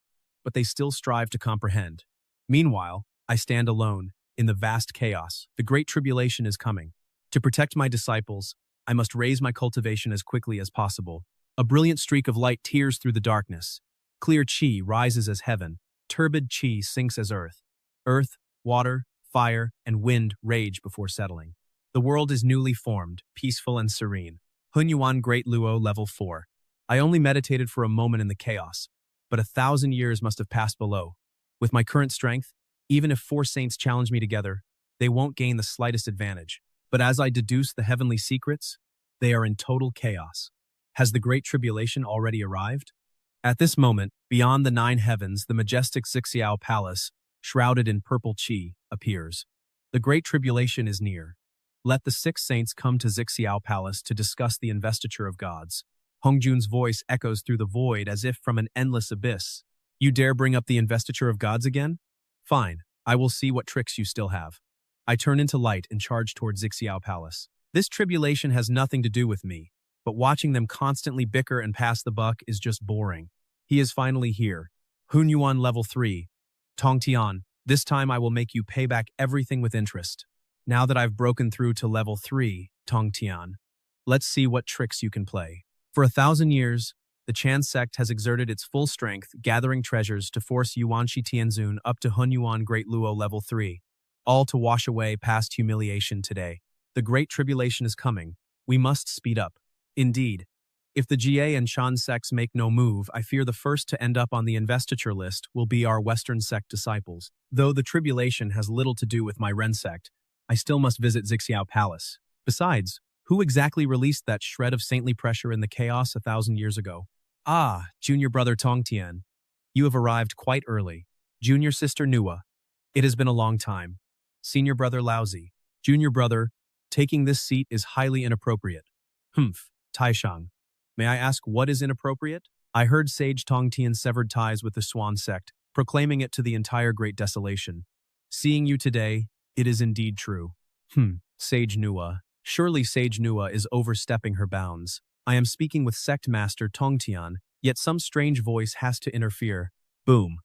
but they still strive to comprehend. Meanwhile, I stand alone, in the vast chaos. The Great Tribulation is coming. To protect my disciples, I must raise my cultivation as quickly as possible. A brilliant streak of light tears through the darkness. Clear chi rises as heaven. Turbid chi sinks as earth. Earth, water, fire, and wind rage before settling. The world is newly formed, peaceful and serene. Hunyuan Great Luo level 4. I only meditated for a moment in the chaos, but 1,000 years must have passed below. With my current strength, even if 4 saints challenge me together, they won't gain the slightest advantage. But as I deduce the heavenly secrets, they are in total chaos. Has the Great Tribulation already arrived? At this moment, beyond the 9 heavens, the majestic Xixiao Palace, shrouded in purple chi, appears. The Great Tribulation is near. Let the 6 saints come to Xixiao Palace to discuss the investiture of gods. Hongjun's voice echoes through the void as if from an endless abyss. You dare bring up the investiture of gods again? Fine, I will see what tricks you still have. I turn into light and charge toward Xixiao Palace. This tribulation has nothing to do with me, but watching them constantly bicker and pass the buck is just boring. He is finally here. Hunyuan level 3. Tongtian, this time I will make you pay back everything with interest. Now that I've broken through to level 3, Tongtian, let's see what tricks you can play. For 1,000 years, the Chan sect has exerted its full strength, gathering treasures to force Yuanqi Tianzun up to Hunyuan Great Luo level 3, all to wash away past humiliation today. The Great Tribulation is coming. We must speed up. Indeed, If the Jie and Shan sects make no move, I fear the first to end up on the investiture list will be our Western sect disciples. Though the tribulation has little to do with my Ren sect, I still must visit Xixiao Palace. Besides, who exactly released that shred of saintly pressure in the chaos 1,000 years ago? Ah, junior brother Tongtian. You have arrived quite early. Junior sister Nua. It has been a long time. Senior brother Laozi. Junior brother, taking this seat is highly inappropriate. Humph, Taishang. May I ask what is inappropriate? I heard Sage Tongtian severed ties with the Swan sect, proclaiming it to the entire Great Desolation. Seeing you today, it is indeed true. Sage Nua. Surely Sage Nua is overstepping her bounds. I am speaking with Sect Master Tongtian, yet some strange voice has to interfere. Boom.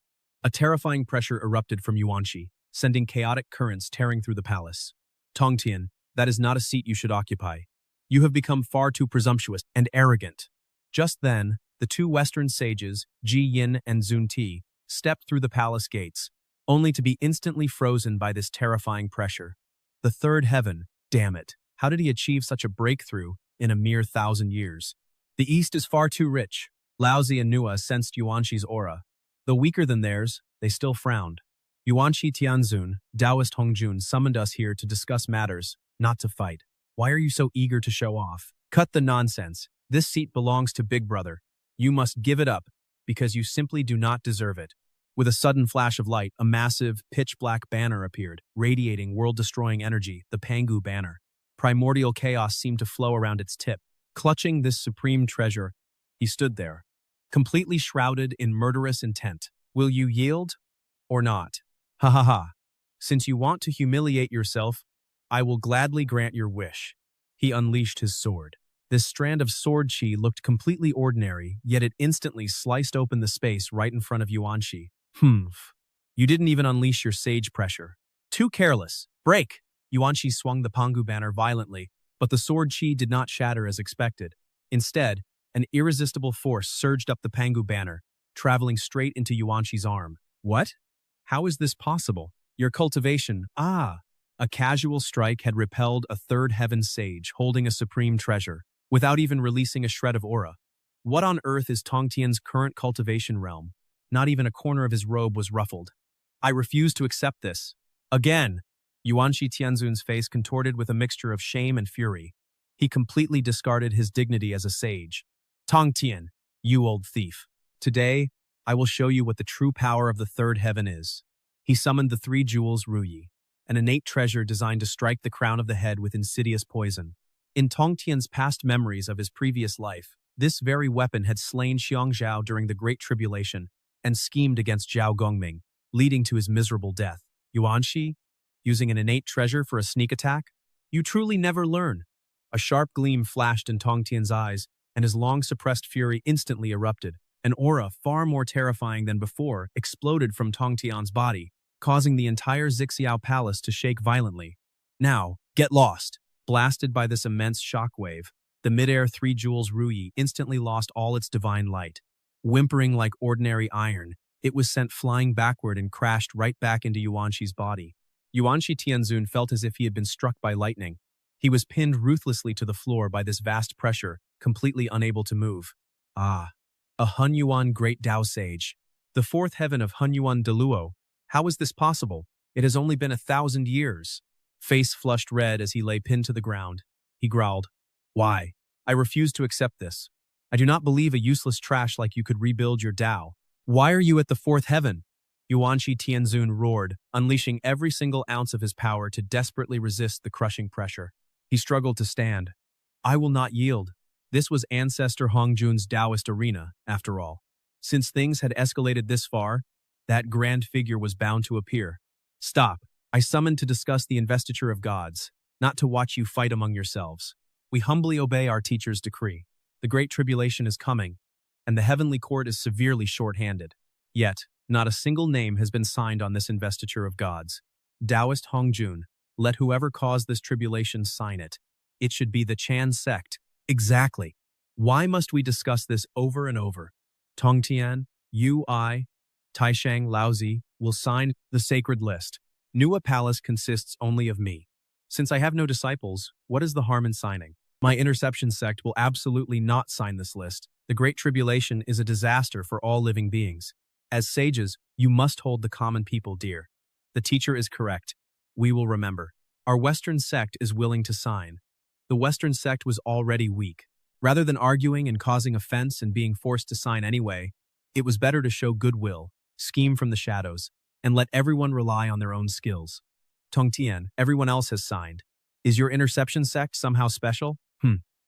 A terrifying pressure erupted from Yuanxi, sending chaotic currents tearing through the palace. Tongtian, that is not a seat you should occupy. You have become far too presumptuous and arrogant. Just then, the two Western sages, Ji Yin and Zun Ti, stepped through the palace gates, only to be instantly frozen by this terrifying pressure. The third heaven, damn it. How did he achieve such a breakthrough in a mere 1,000 years? The East is far too rich. Laozi and Nua sensed Yuanxi's aura. Though weaker than theirs, they still frowned. Yuanxi Tianzun, Taoist Hongjun summoned us here to discuss matters, not to fight. Why are you so eager to show off? Cut the nonsense. This seat belongs to Big Brother. You must give it up, because you simply do not deserve it. With a sudden flash of light, a massive, pitch-black banner appeared, radiating world-destroying energy, the Pangu banner. Primordial chaos seemed to flow around its tip. Clutching this supreme treasure, he stood there, completely shrouded in murderous intent. Will you yield or not? Ha ha ha. Since you want to humiliate yourself, I will gladly grant your wish. He unleashed his sword. This strand of sword chi looked completely ordinary, yet it instantly sliced open the space right in front of Yuanxi. You didn't even unleash your sage pressure. Too careless. Break! Yuanxi swung the Pangu banner violently, but the sword chi did not shatter as expected. Instead, an irresistible force surged up the Pangu banner, traveling straight into Yuanxi's arm. What? How is this possible? Your cultivation, A casual strike had repelled a third heaven sage holding a supreme treasure, without even releasing a shred of aura. What on earth is Tongtian's current cultivation realm? Not even a corner of his robe was ruffled. I refuse to accept this. Again! Yuanxi Tianzun's face contorted with a mixture of shame and fury. He completely discarded his dignity as a sage. Tongtian, you old thief. Today, I will show you what the true power of the third heaven is. He summoned the 3 jewels Ruyi, an innate treasure designed to strike the crown of the head with insidious poison. In Tongtian's past memories of his previous life, this very weapon had slain Xiangzhao during the Great Tribulation and schemed against Zhao Gongming, leading to his miserable death. Yuanxi, using an innate treasure for a sneak attack? You truly never learn. A sharp gleam flashed in Tongtian's eyes, and his long-suppressed fury instantly erupted. An aura far more terrifying than before exploded from Tongtian's body, causing the entire Xixiao Palace to shake violently. Now, get lost! Blasted by this immense shockwave, the midair 3 jewels Ruyi instantly lost all its divine light. Whimpering like ordinary iron, it was sent flying backward and crashed right back into Yuanxi's body. Yuanxi Tianzun felt as if he had been struck by lightning. He was pinned ruthlessly to the floor by this vast pressure, completely unable to move. A Hunyuan Great Tao Sage. The 4th heaven of Hunyuan Deluo. How is this possible? It has only been 1,000 years. Face flushed red as he lay pinned to the ground. He growled, Why? I refuse to accept this. I do not believe a useless trash like you could rebuild your Tao. Why are you at the 4th heaven? Yuanxi Tianzun roared, unleashing every single ounce of his power to desperately resist the crushing pressure. He struggled to stand. I will not yield. This was Ancestor Hongjun's Taoist arena, after all. Since things had escalated this far, that grand figure was bound to appear. Stop. I summoned to discuss the investiture of gods, not to watch you fight among yourselves. We humbly obey our teacher's decree. The Great Tribulation is coming, and the heavenly court is severely short-handed. Yet, not a single name has been signed on this investiture of gods. Taoist Hongjun, let whoever caused this tribulation sign it. It should be the Chan sect. Exactly. Why must we discuss this over and over? Tongtian, you, I, Taishang, Laozi will sign the sacred list. Nua Palace consists only of me. Since I have no disciples, what is the harm in signing? My interception sect will absolutely not sign this list. The Great Tribulation is a disaster for all living beings. As sages, you must hold the common people dear. The teacher is correct. We will remember. Our Western sect is willing to sign. The Western sect was already weak. Rather than arguing and causing offense and being forced to sign anyway, it was better to show goodwill, scheme from the shadows, and let everyone rely on their own skills. Tongtian, everyone else has signed. Is your interception sect somehow special?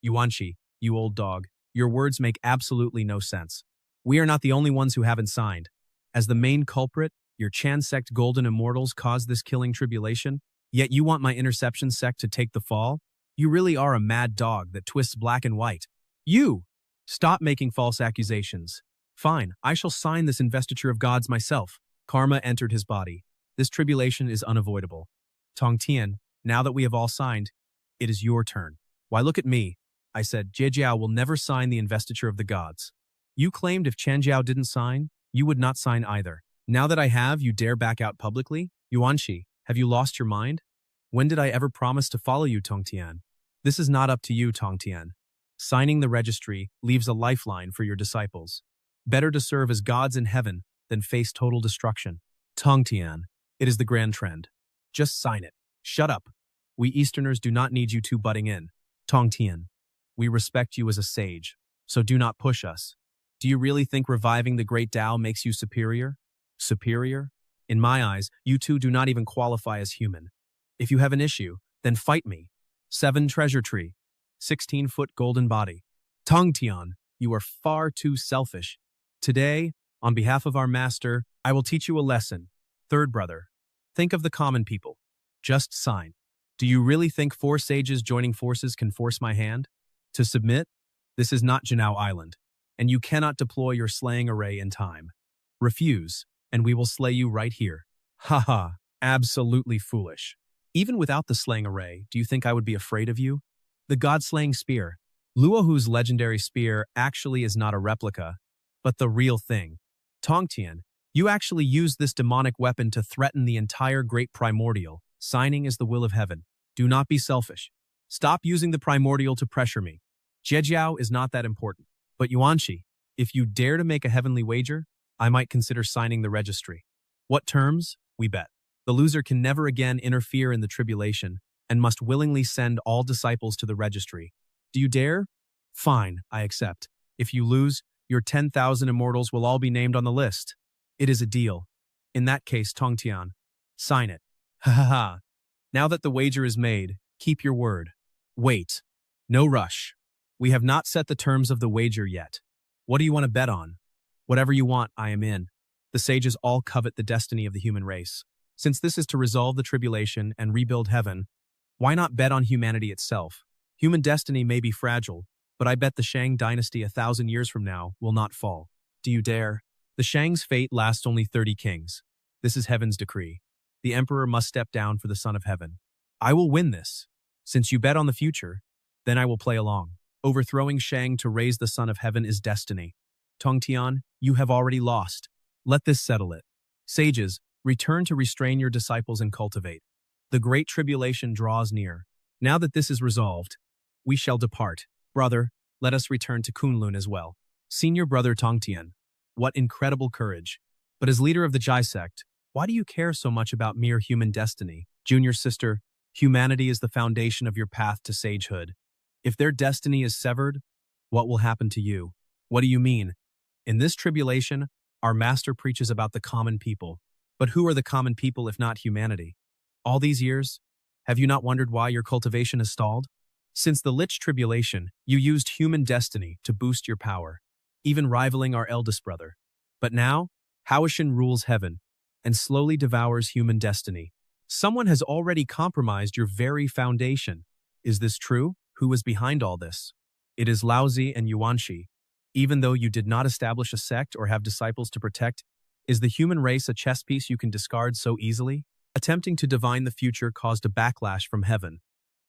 Yuanqi, you old dog. Your words make absolutely no sense. We are not the only ones who haven't signed. As the main culprit, your Chan sect golden immortals caused this killing tribulation, yet you want my interception sect to take the fall? You really are a mad dog that twists black and white. You! Stop making false accusations. Fine, I shall sign this investiture of gods myself. Karma entered his body. This tribulation is unavoidable. Tongtian, now that we have all signed, it is your turn. Why, look at me. I said, Jiejiao will never sign the investiture of the gods. You claimed if Chanjiao didn't sign, you would not sign either. Now that I have, you dare back out publicly? Yuanqi, have you lost your mind? When did I ever promise to follow you, Tongtian? This is not up to you, Tongtian. Signing the registry leaves a lifeline for your disciples. Better to serve as gods in heaven than face total destruction. Tongtian, it is the grand trend. Just sign it. Shut up. We Easterners do not need you two butting in. Tongtian, we respect you as a sage, so do not push us. Do you really think reviving the great Tao makes you superior? Superior? In my eyes, you two do not even qualify as human. If you have an issue, then fight me. 7 treasure tree, 16-foot golden body. Tongtian, you are far too selfish. Today, on behalf of our master, I will teach you a lesson. Third brother, think of the common people. Just sign. Do you really think 4 sages joining forces can force my hand? To submit? This is not Janao Island, and you cannot deploy your slaying array in time. Refuse, and we will slay you right here. Haha, absolutely foolish. Even without the slaying array, do you think I would be afraid of you? The god-slaying spear. Luohu's legendary spear actually is not a replica, but the real thing. Tongtian, you actually used this demonic weapon to threaten the entire great primordial. Signing is the will of heaven. Do not be selfish. Stop using the primordial to pressure me. Jiejiao is not that important. But Yuanqi, if you dare to make a heavenly wager, I might consider signing the registry. What terms? We bet. The loser can never again interfere in the tribulation and must willingly send all disciples to the registry. Do you dare? Fine, I accept. If you lose, your 10,000 immortals will all be named on the list. It is a deal. In that case, Tongtian, sign it. Ha ha ha. Now that the wager is made, keep your word. Wait. No rush. We have not set the terms of the wager yet. What do you want to bet on? Whatever you want, I am in. The sages all covet the destiny of the human race. Since this is to resolve the tribulation and rebuild heaven, why not bet on humanity itself? Human destiny may be fragile, but I bet the Shang dynasty 1,000 years from now will not fall. Do you dare? The Shang's fate lasts only 30 kings. This is heaven's decree. The emperor must step down for the son of heaven. I will win this. Since you bet on the future, then I will play along. Overthrowing Shang to raise the son of heaven is destiny. Tongtian, you have already lost. Let this settle it. Sages, return to restrain your disciples and cultivate. The great tribulation draws near. Now that this is resolved, we shall depart. Brother, let us return to Kunlun as well. Senior brother Tongtian, what incredible courage. But as leader of the Jai sect, why do you care so much about mere human destiny? Junior sister, humanity is the foundation of your path to sagehood. If their destiny is severed, what will happen to you? What do you mean? In this tribulation, our master preaches about the common people. But who are the common people if not humanity? All these years, have you not wondered why your cultivation has stalled? Since the Lich tribulation, you used human destiny to boost your power, even rivaling our eldest brother. But now, Haoshin rules heaven and slowly devours human destiny. Someone has already compromised your very foundation. Is this true? Who is behind all this? It is Laozi and Yuanqi. Even though you did not establish a sect or have disciples to protect, is the human race a chess piece you can discard so easily? Attempting to divine the future caused a backlash from heaven.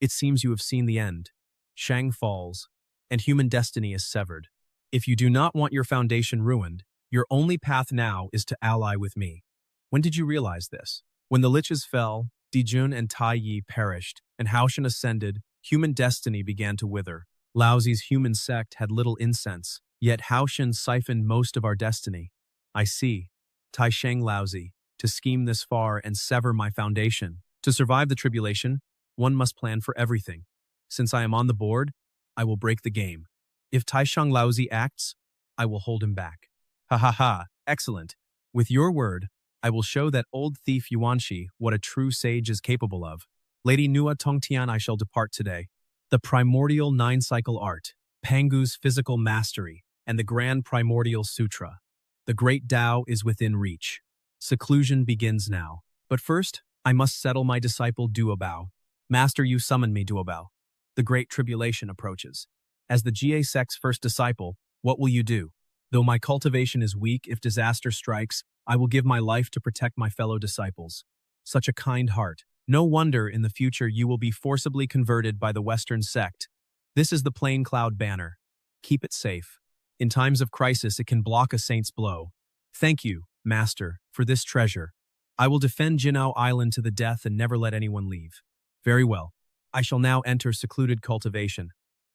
It seems you have seen the end. Shang falls, and human destiny is severed. If you do not want your foundation ruined, your only path now is to ally with me. When did you realize this? When the Liches fell, Dijun and Tai Yi perished, and Haoshin ascended, Human destiny began to wither. Laozi's human sect had little incense, yet Haoshan siphoned most of our destiny. I see. Taisheng Laozi, to scheme this far and sever my foundation. To survive the tribulation, one must plan for everything. Since I am on the board, I will break the game. If Taisheng Laozi acts, I will hold him back. Ha ha ha, excellent. With your word, I will show that old thief Yuanxi what a true sage is capable of. Lady Nua Tongtian, I shall depart today. The primordial nine-cycle art, Pangu's physical mastery, and the grand primordial sutra. The great Tao is within reach. Seclusion begins now. But first, I must settle my disciple Duobao. Master, you summon me, Duobao. The great tribulation approaches. As the Ga sect's first disciple, what will you do? Though my cultivation is weak, if disaster strikes, I will give my life to protect my fellow disciples. Such a kind heart. No wonder in the future you will be forcibly converted by the Western sect. This is the plain cloud banner. Keep it safe. In times of crisis, it can block a saint's blow. Thank you, Master, for this treasure. I will defend Jinao Island to the death and never let anyone leave. Very well. I shall now enter secluded cultivation.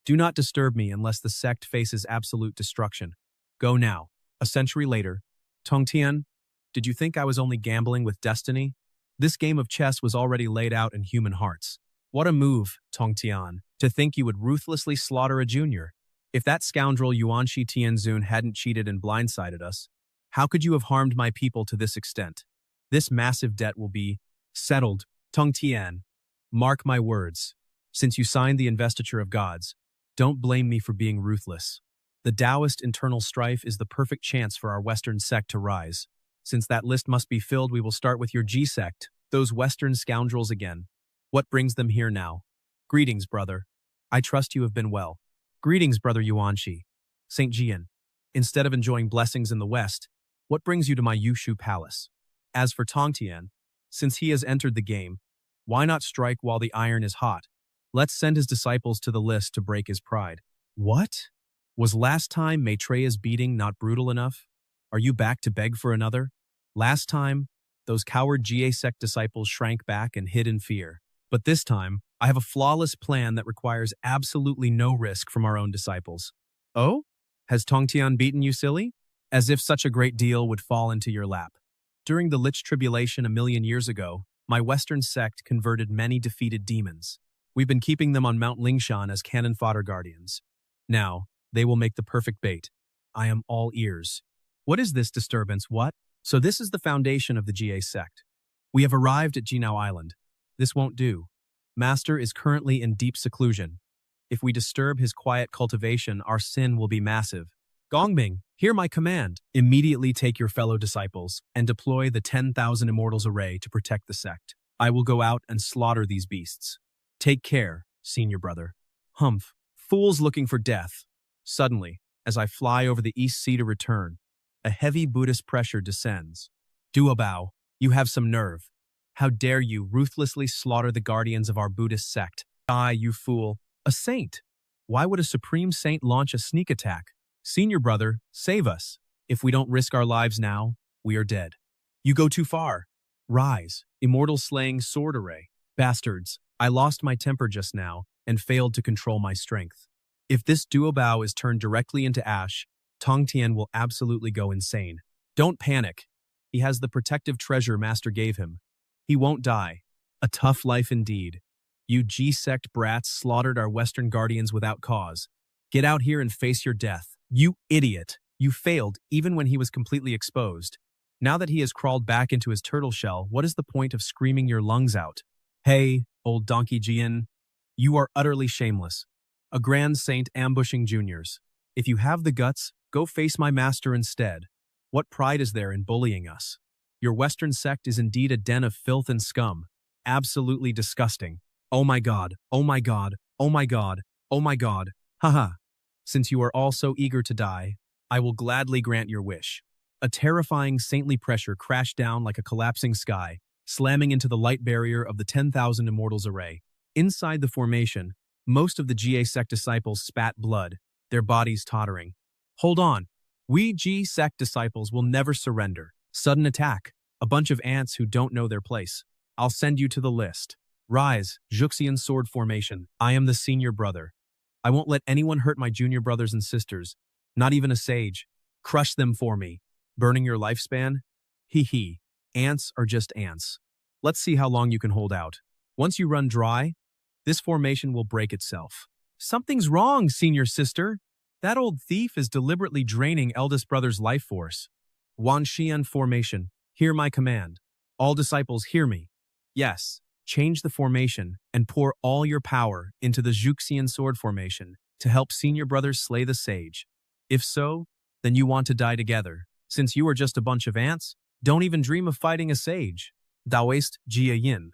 Do not disturb me unless the sect faces absolute destruction. Go now. A century later. Tongtian, did you think I was only gambling with destiny? This game of chess was already laid out in human hearts. What a move, Tongtian, to think you would ruthlessly slaughter a junior. If that scoundrel Yuanxi Tianzun hadn't cheated and blindsided us, how could you have harmed my people to this extent? This massive debt will be settled. Tongtian, mark my words. Since you signed the investiture of gods, don't blame me for being ruthless. The Taoist internal strife is the perfect chance for our Western sect to rise. Since that list must be filled, we will start with your G sect, those Western scoundrels again. What brings them here now? Greetings, brother. I trust you have been well. Greetings, brother Yuanxi. St. Jian. Instead of enjoying blessings in the West, what brings you to my Yushu palace? As for Tongtian, since he has entered the game, why not strike while the iron is hot? Let's send his disciples to the list to break his pride. What? Was last time Maitreya's beating not brutal enough? Are you back to beg for another? Last time, those coward Ga sect disciples shrank back and hid in fear. But this time, I have a flawless plan that requires absolutely no risk from our own disciples. Oh? Has Tongtian beaten you, silly? As if such a great deal would fall into your lap. During the Lich Tribulation 1,000,000 years ago, my Western sect converted many defeated demons. We've been keeping them on Mount Lingshan as cannon fodder guardians. Now, they will make the perfect bait. I am all ears. What is this disturbance, what? So this is the foundation of the Ga sect. We have arrived at Jinao Island. This won't do. Master is currently in deep seclusion. If we disturb his quiet cultivation, our sin will be massive. Gongbing, hear my command. Immediately take your fellow disciples and deploy the 10,000 Immortals array to protect the sect. I will go out and slaughter these beasts. Take care, senior brother. Humph, fools looking for death. Suddenly, as I fly over the East Sea to return, a heavy Buddhist pressure descends. Duobao, you have some nerve. How dare you ruthlessly slaughter the guardians of our Buddhist sect? Die, you fool. A saint. Why would a supreme saint launch a sneak attack? Senior brother, save us. If we don't risk our lives now, we are dead. You go too far. Rise, immortal slaying sword array. Bastards, I lost my temper just now and failed to control my strength. If this Duobao is turned directly into ash, Tongtian will absolutely go insane. Don't panic. He has the protective treasure Master gave him. He won't die. A tough life indeed. You G-sect brats slaughtered our Western guardians without cause. Get out here and face your death. You idiot. You failed even when he was completely exposed. Now that he has crawled back into his turtle shell, what is the point of screaming your lungs out? Hey, old donkey Jian, you are utterly shameless. A grand saint ambushing juniors. If you have the guts, go face my master instead. What pride is there in bullying us? Your Western sect is indeed a den of filth and scum. Absolutely disgusting. Oh my God, oh my God, oh my God, oh my God. Haha. Since you are all so eager to die, I will gladly grant your wish. A terrifying saintly pressure crashed down like a collapsing sky, slamming into the light barrier of the 10,000 Immortals array. Inside the formation, most of the Ga sect disciples spat blood, their bodies tottering. Hold on. We G sect disciples will never surrender. Sudden attack. A bunch of ants who don't know their place. I'll send you to the list. Rise, Juxian sword formation. I am the senior brother. I won't let anyone hurt my junior brothers and sisters, not even a sage. Crush them for me. Burning your lifespan? Hee hee. Ants are just ants. Let's see how long you can hold out. Once you run dry, this formation will break itself. Something's wrong, senior sister. That old thief is deliberately draining eldest brother's life force. Wanxian formation. Hear my command. All disciples, hear me. Yes, change the formation and pour all your power into the Juxian sword formation to help senior brothers slay the sage. If so, then you want to die together. Since you are just a bunch of ants, don't even dream of fighting a sage. Daoist Jia Yin.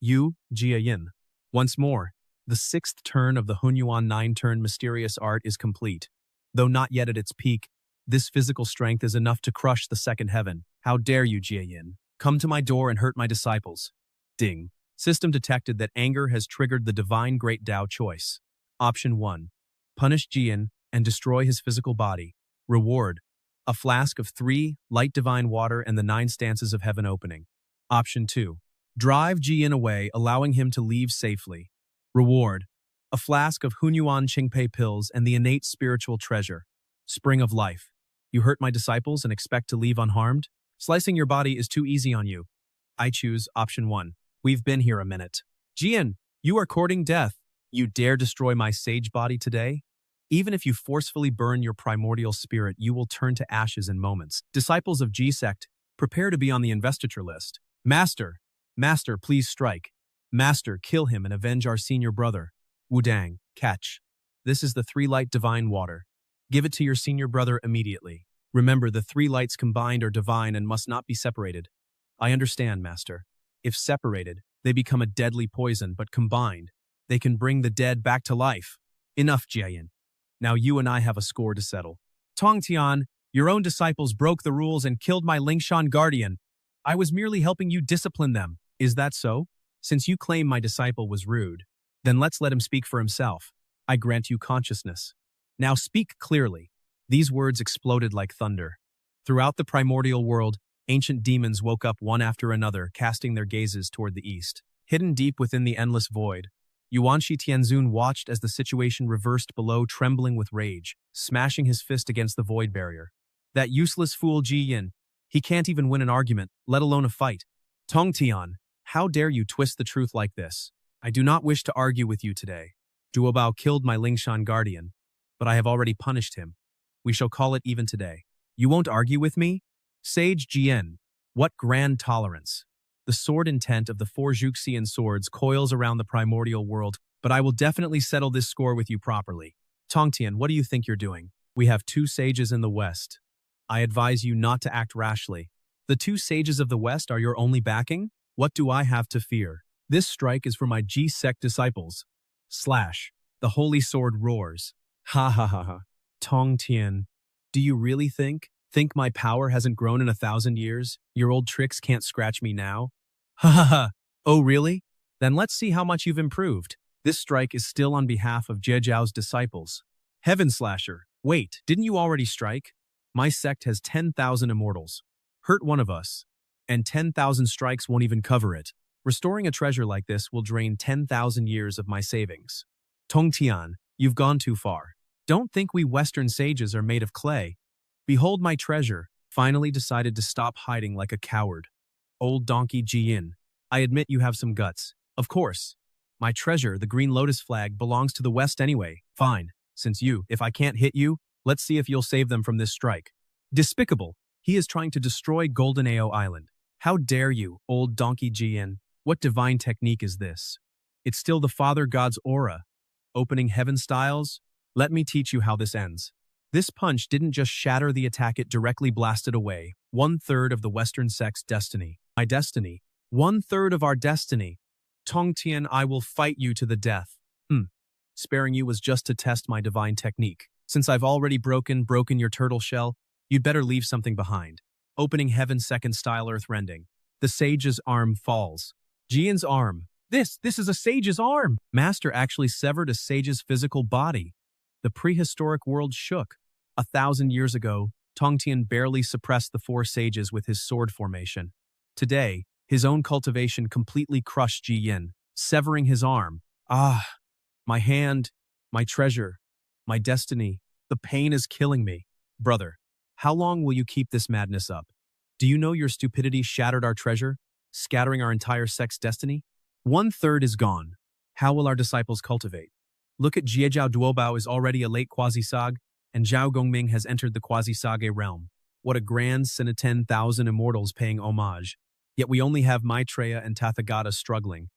You, Jia Yin. Once more, the 6th turn of the Hunyuan 9-turn mysterious art is complete. Though not yet at its peak, this physical strength is enough to crush the second heaven. How dare you, Jia Yin? Come to my door and hurt my disciples. Ding. System detected that anger has triggered the divine great Tao choice. Option 1. Punish Jian and destroy his physical body. Reward. A flask of 3 light divine water and the 9 stances of heaven opening. Option 2. Drive Jian away, allowing him to leave safely. Reward. A flask of Hunyuan Qingpei pills and the innate spiritual treasure. Spring of life. You hurt my disciples and expect to leave unharmed? Slicing your body is too easy on you. I choose option 1. We've been here a minute. Jian, you are courting death. You dare destroy my sage body today? Even if you forcefully burn your primordial spirit, you will turn to ashes in moments. Disciples of Sect, prepare to be on the investiture list. Master, please strike. Master, kill him and avenge our senior brother. Wudang, catch. This is the 3 light divine water. Give it to your senior brother immediately. Remember, the 3 lights combined are divine and must not be separated. I understand, Master. If separated, they become a deadly poison, but combined, they can bring the dead back to life. Enough, Jiayin. Now you and I have a score to settle. Tongtian, your own disciples broke the rules and killed my Lingshan guardian. I was merely helping you discipline them. Is that so? Since you claim my disciple was rude, then let's let him speak for himself. I grant you consciousness. Now speak clearly. These words exploded like thunder. Throughout the primordial world, ancient demons woke up one after another, casting their gazes toward the east. Hidden deep within the endless void, Yuanshi Tianzun watched as the situation reversed below, trembling with rage, smashing his fist against the void barrier. That useless fool Ji Yin. He can't even win an argument, let alone a fight. Tongtian, how dare you twist the truth like this? I do not wish to argue with you today. Duobao killed my Lingshan guardian, but I have already punished him. We shall call it even today. You won't argue with me? Sage Jian, what grand tolerance. The sword intent of the 4 Juxian swords coils around the primordial world, but I will definitely settle this score with you properly. Tongtian, what do you think you're doing? We have 2 sages in the west. I advise you not to act rashly. The 2 sages of the west are your only backing? What do I have to fear? This strike is for my Sect disciples. Slash. The holy sword roars. Ha ha ha ha. Tongtian, do you really think my power hasn't grown in 1,000 years? Your old tricks can't scratch me now? Ha ha ha. Oh really? Then let's see how much you've improved. This strike is still on behalf of Zhejiao's disciples. Heaven Slasher, wait, didn't you already strike? My sect has 10,000 immortals. Hurt one of us, and 10,000 strikes won't even cover it. Restoring a treasure like this will drain 10,000 years of my savings. Tongtian, you've gone too far. Don't think we Western sages are made of clay. Behold my treasure, finally decided to stop hiding like a coward. Old donkey Jiyin, I admit you have some guts. Of course. My treasure, the green lotus flag, belongs to the West anyway. Fine. Since if I can't hit you, let's see if you'll save them from this strike. Despicable. He is trying to destroy Golden Ao Island. How dare you, old donkey Jiyin? What divine technique is this? It's still the Father God's aura. Opening heaven styles? Let me teach you how this ends. This punch didn't just shatter the attack, it directly blasted away 1/3 of the Western Sect's destiny. My destiny. 1/3 of our destiny. Tongtian, I will fight you to the death. Sparing you was just to test my divine technique. Since I've already broken your turtle shell, you'd better leave something behind. Opening heaven second style earthrending. The sage's arm falls. Jian's arm. This is a sage's arm. Master actually severed a sage's physical body. The prehistoric world shook. 1,000 years ago, Tongtian barely suppressed the 4 sages with his sword formation. Today, his own cultivation completely crushed Ji Yin. severing his arm. Ah, my hand, my treasure, my destiny. The pain is killing me. Brother, how long will you keep this madness up? Do you know your stupidity shattered our treasure, scattering our entire sect's destiny? 1/3 is gone. How will our disciples cultivate? Look at Jiejiao Duobao is already a late quasi-sag, and Zhao Gongming has entered the quasi-sage realm. What a grand sin of 10,000 immortals paying homage. Yet we only have Maitreya and Tathagata struggling.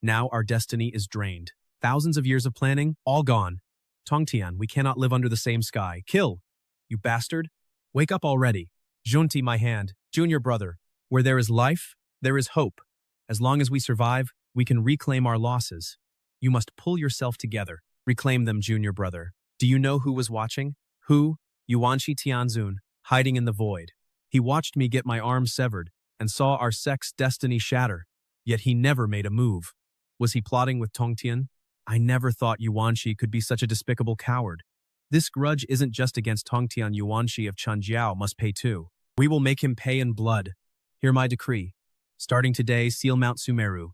Now our destiny is drained. Thousands of years of planning, all gone. Tongtian, we cannot live under the same sky. Kill! You bastard! Wake up already. Junti, my hand, junior brother. Where there is life, there is hope. As long as we survive, we can reclaim our losses. You must pull yourself together. Reclaim them, junior brother. Do you know who was watching? Who? Yuanshi Tianzun, hiding in the void. He watched me get my arm severed and saw our sect's destiny shatter. Yet he never made a move. Was he plotting with Tongtian? I never thought Yuanshi could be such a despicable coward. This grudge isn't just against Tongtian. Yuanshi of Chanjiao must pay too. We will make him pay in blood. Hear my decree. Starting today, seal Mount Sumeru.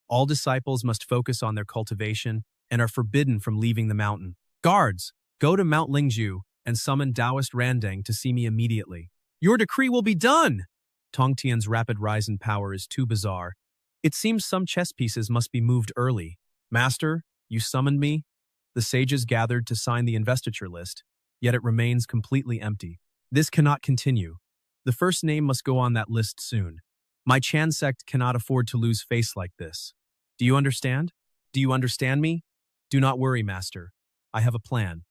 All disciples must focus on their cultivation and are forbidden from leaving the mountain. Guards, go to Mount Lingzhu and summon Taoist Randang to see me immediately. Your decree will be done! Tongtian's rapid rise in power is too bizarre. It seems some chess pieces must be moved early. Master, you summoned me? The sages gathered to sign the investiture list, yet it remains completely empty. This cannot continue. The first name must go on that list soon. My Chan sect cannot afford to lose face like this. Do you understand? Do you understand me? Do not worry, Master. I have a plan.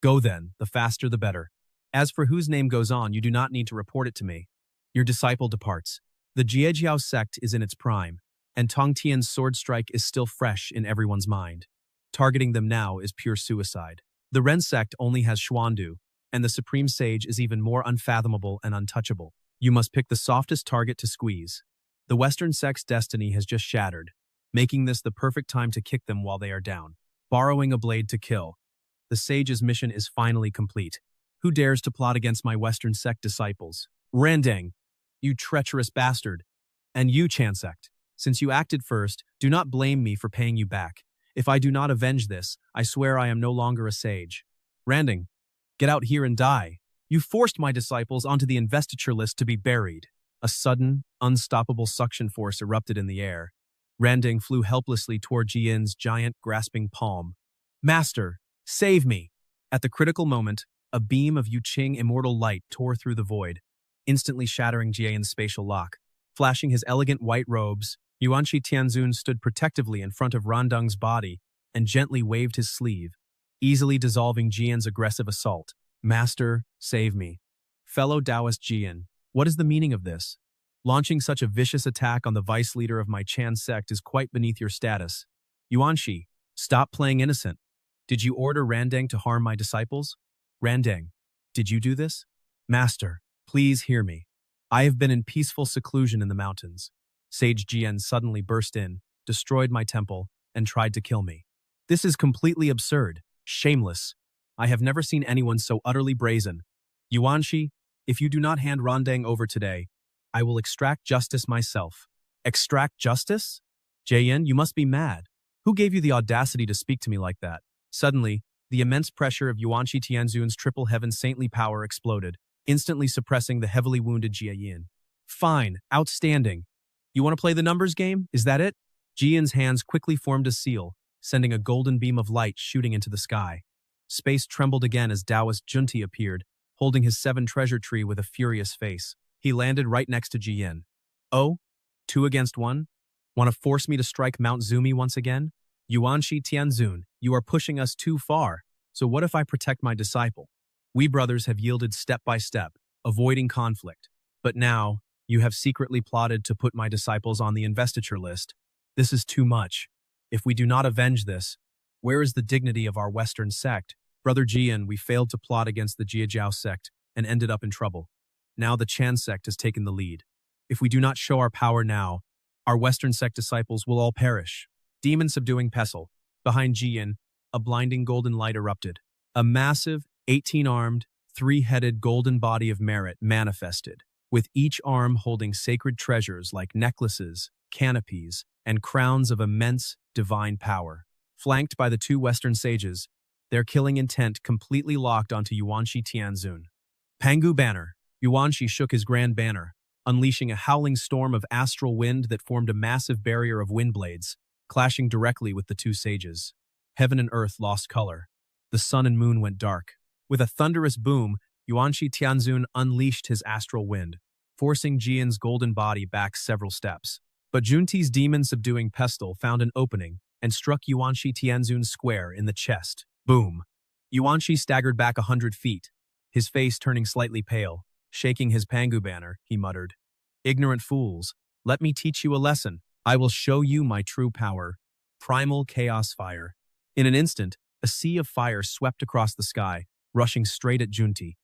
Go then, the faster the better. As for whose name goes on, you do not need to report it to me. Your disciple departs. The Jiejiao sect is in its prime, and Tongtian's sword strike is still fresh in everyone's mind. Targeting them now is pure suicide. The Ren sect only has Xuandu, and the Supreme Sage is even more unfathomable and untouchable. You must pick the softest target to squeeze. The Western sect's destiny has just shattered, making this the perfect time to kick them while they are down. Borrowing a blade to kill. The Sage's mission is finally complete. Who dares to plot against my Western sect disciples? Randang, you treacherous bastard. And you, Chan sect, since you acted first, do not blame me for paying you back. If I do not avenge this, I swear I am no longer a sage. Randang, get out here and die. You forced my disciples onto the investiture list to be buried. A sudden, unstoppable suction force erupted in the air. Randang flew helplessly toward Jian's giant, grasping palm. Master, save me! At the critical moment, a beam of Yuqing immortal light tore through the void, instantly shattering Jian's spatial lock. Flashing his elegant white robes, Yuanshi Tianzun stood protectively in front of Randang's body and gently waved his sleeve, easily dissolving Jian's aggressive assault. Master, save me. Fellow Taoist Jian, what is the meaning of this? Launching such a vicious attack on the vice leader of my Chan sect is quite beneath your status. Yuanshi, stop playing innocent. Did you order Randang to harm my disciples? Randang, did you do this? Master, please hear me. I have been in peaceful seclusion in the mountains. Sage Jian suddenly burst in, destroyed my temple, and tried to kill me. This is completely absurd, shameless. I have never seen anyone so utterly brazen. Yuanshi, if you do not hand Randang over today, I will extract justice myself. Extract justice? Jian, you must be mad. Who gave you the audacity to speak to me like that? Suddenly, the immense pressure of Yuanshi Tianzun's triple heaven saintly power exploded, instantly suppressing the heavily wounded Jian. Fine, outstanding. You want to play the numbers game? Is that it? Jian's hands quickly formed a seal, sending a golden beam of light shooting into the sky. Space trembled again as Taoist Junti appeared, holding his 7 treasure tree with a furious face. He landed right next to Jian. Oh? 2 against 1? Want to force me to strike Mount Zumi once again? Yuanshi Tianzun, you are pushing us too far, so what if I protect my disciple? We brothers have yielded step by step, avoiding conflict. But now, you have secretly plotted to put my disciples on the investiture list. This is too much. If we do not avenge this, where is the dignity of our Western sect? Brother Jian, we failed to plot against the Jiejiao sect and ended up in trouble. Now the Chan sect has taken the lead. If we do not show our power now, our Western sect disciples will all perish. Demon subduing Pestle. Behind Jian, a blinding golden light erupted. A massive, 18-armed, 3-headed golden body of merit manifested, with each arm holding sacred treasures like necklaces, canopies, and crowns of immense divine power. Flanked by the two Western sages, their killing intent completely locked onto Yuanshi Tianzun. Pangu banner. Yuanshi shook his grand banner, unleashing a howling storm of astral wind that formed a massive barrier of wind blades, clashing directly with the two sages. Heaven and earth lost color. The sun and moon went dark. With a thunderous boom, Yuanshi Tianzun unleashed his astral wind, forcing Jian's golden body back several steps. But Junti's demon-subduing pestle found an opening and struck Yuanshi Tianzun square in the chest. Boom! Yuanshi staggered back 100 feet, his face turning slightly pale. Shaking his Pangu banner, he muttered, "Ignorant fools, let me teach you a lesson. I will show you my true power. Primal chaos fire." In an instant, a sea of fire swept across the sky, rushing straight at Junti.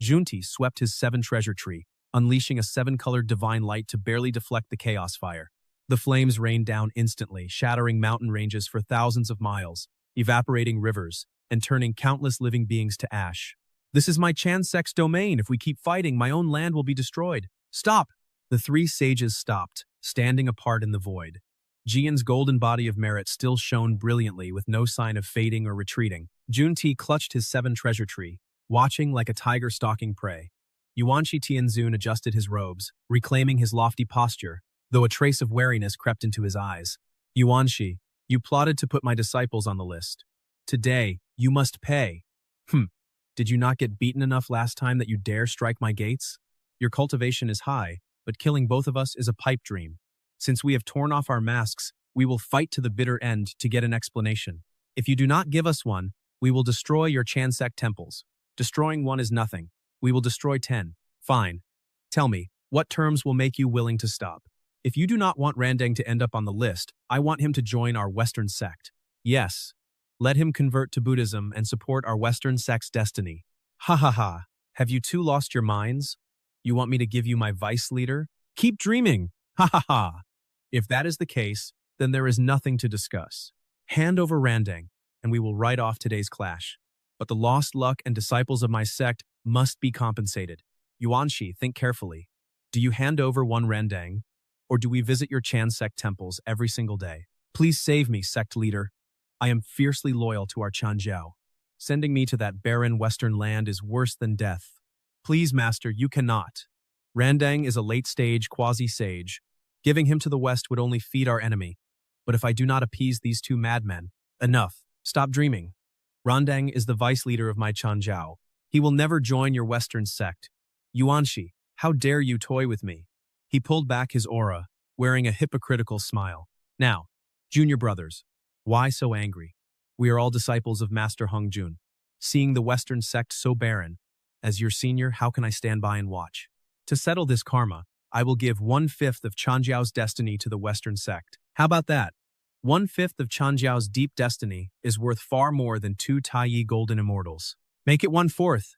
Junti swept his 7 treasure tree, unleashing a 7-colored divine light to barely deflect the chaos fire. The flames rained down instantly, shattering mountain ranges for thousands of miles, evaporating rivers, and turning countless living beings to ash. "This is my Sect's domain. If we keep fighting, my own land will be destroyed. Stop!" The 3 sages stopped, standing apart in the void. Jian's golden body of merit still shone brilliantly with no sign of fading or retreating. Junti clutched his 7 treasure tree, watching like a tiger stalking prey. Yuanshi Tianzun adjusted his robes, reclaiming his lofty posture, though a trace of wariness crept into his eyes. "Yuanshi, you plotted to put my disciples on the list. Today, you must pay." Did you not get beaten enough last time that you dare strike my gates? Your cultivation is high, but killing both of us is a pipe dream. Since we have torn off our masks, we will fight to the bitter end to get an explanation. If you do not give us one, we will destroy your Sect temples. Destroying one is nothing. We will destroy 10. Fine. Tell me, what terms will make you willing to stop? If you do not want Randang to end up on the list, I want him to join our Western sect. Yes. Let him convert to Buddhism and support our Western sect's destiny. Ha ha ha. Have you two lost your minds? You want me to give you my vice leader? Keep dreaming. Ha ha ha. If that is the case, then there is nothing to discuss. Hand over Randang, and we will write off today's clash. But the lost luck and disciples of my sect must be compensated. Yuanshi, think carefully. Do you hand over one Randang, or do we visit your Sect temples every single day? Please save me, sect leader. I am fiercely loyal to our Chanjiao. Sending me to that barren western land is worse than death. Please, master, you cannot. Randang is a late-stage quasi-sage. Giving him to the west would only feed our enemy. But if I do not appease these two madmen, enough. Stop dreaming. Randang is the vice leader of my Chanjiao. He will never join your western sect. Yuanshi, how dare you toy with me? He pulled back his aura, wearing a hypocritical smile. Now, junior brothers, why so angry? We are all disciples of Master Hongjun. Seeing the Western sect so barren, as your senior, how can I stand by and watch? To settle this karma, I will give 1/5 of Chanjiao's destiny to the Western sect. How about that? 1/5 of Chanjiao's deep destiny is worth far more than 2 Taiyi golden immortals. Make it 1/4.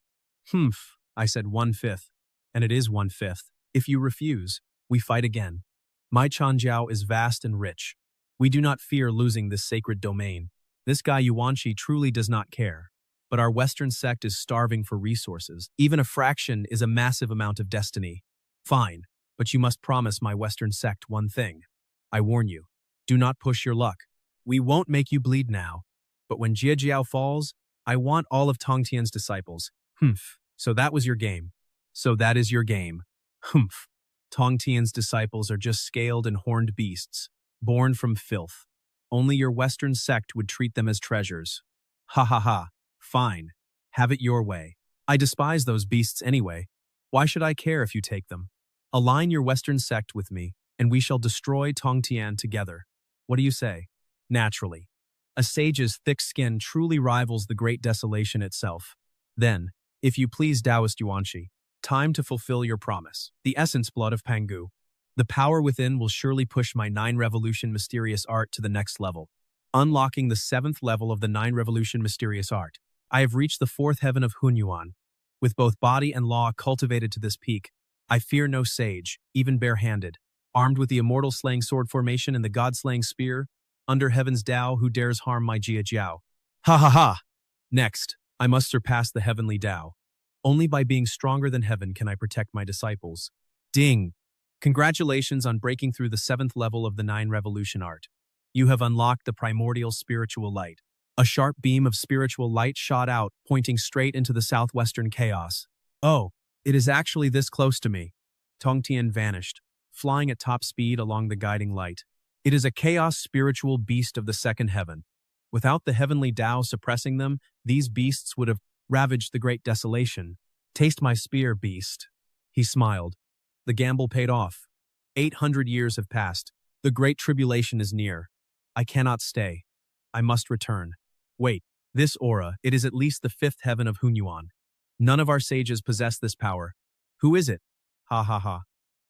I said 1/5, and it is 1/5. If you refuse, we fight again. My Chanjiao is vast and rich. We do not fear losing this sacred domain. This guy Yuanshi truly does not care. But our Western sect is starving for resources. Even a fraction is a massive amount of destiny. Fine, but you must promise my Western sect one thing. I warn you, do not push your luck. We won't make you bleed now. But when Jiejiao falls, I want all of Tongtian's disciples. So that was your game. So that is your game. Tongtian's disciples are just scaled and horned beasts, born from filth. Only your Western sect would treat them as treasures. Ha ha ha. Fine. Have it your way. I despise those beasts anyway. Why should I care if you take them? Align your Western sect with me, and we shall destroy Tongtian together. What do you say? Naturally. A sage's thick skin truly rivals the great desolation itself. Then, if you please Taoist Yuanshi, time to fulfill your promise. The essence blood of Pangu. The power within will surely push my 9-revolution mysterious art to the next level. Unlocking the 7th level of the 9-revolution mysterious art. I have reached the 4th heaven of Hunyuan. With both body and law cultivated to this peak, I fear no sage, even bare-handed. Armed with the immortal slaying sword formation and the god-slaying spear, under heaven's Tao who dares harm my Jiejiao. Ha ha ha! Next, I must surpass the heavenly Tao. Only by being stronger than heaven can I protect my disciples. Ding! Congratulations on breaking through the 7th level of the 9 Revolution art. You have unlocked the primordial spiritual light. A sharp beam of spiritual light shot out, pointing straight into the southwestern chaos. Oh, it is actually this close to me. Tongtian vanished, flying at top speed along the guiding light. It is a chaos spiritual beast of the second heaven. Without the heavenly Tao suppressing them, these beasts would have ravaged the great desolation. Taste my spear, beast. He smiled. The gamble paid off. 800 years have passed. The great tribulation is near. I cannot stay. I must return. Wait, this aura, it is at least the 5th heaven of Hunyuan. None of our sages possess this power. Who is it? Ha ha ha.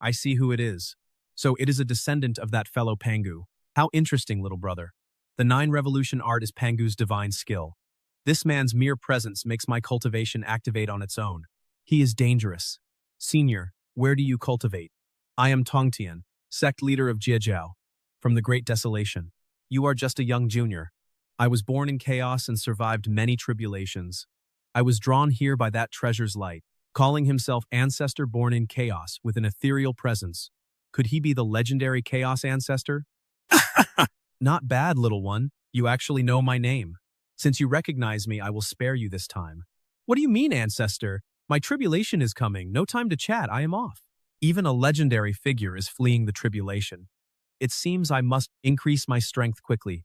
I see who it is. So it is a descendant of that fellow Pangu. How interesting, little brother. The 9 Revolution art is Pangu's divine skill. This man's mere presence makes my cultivation activate on its own. He is dangerous. Senior, where do you cultivate? I am Tongtian, sect leader of Jiejiao, from the Great Desolation. You are just a young junior. I was born in chaos and survived many tribulations. I was drawn here by that treasure's light, calling himself ancestor born in chaos with an ethereal presence. Could he be the legendary chaos ancestor? Not bad, little one. You actually know my name. Since you recognize me, I will spare you this time. What do you mean, ancestor? My tribulation is coming. No time to chat. I am off. Even a legendary figure is fleeing the tribulation. It seems I must increase my strength quickly.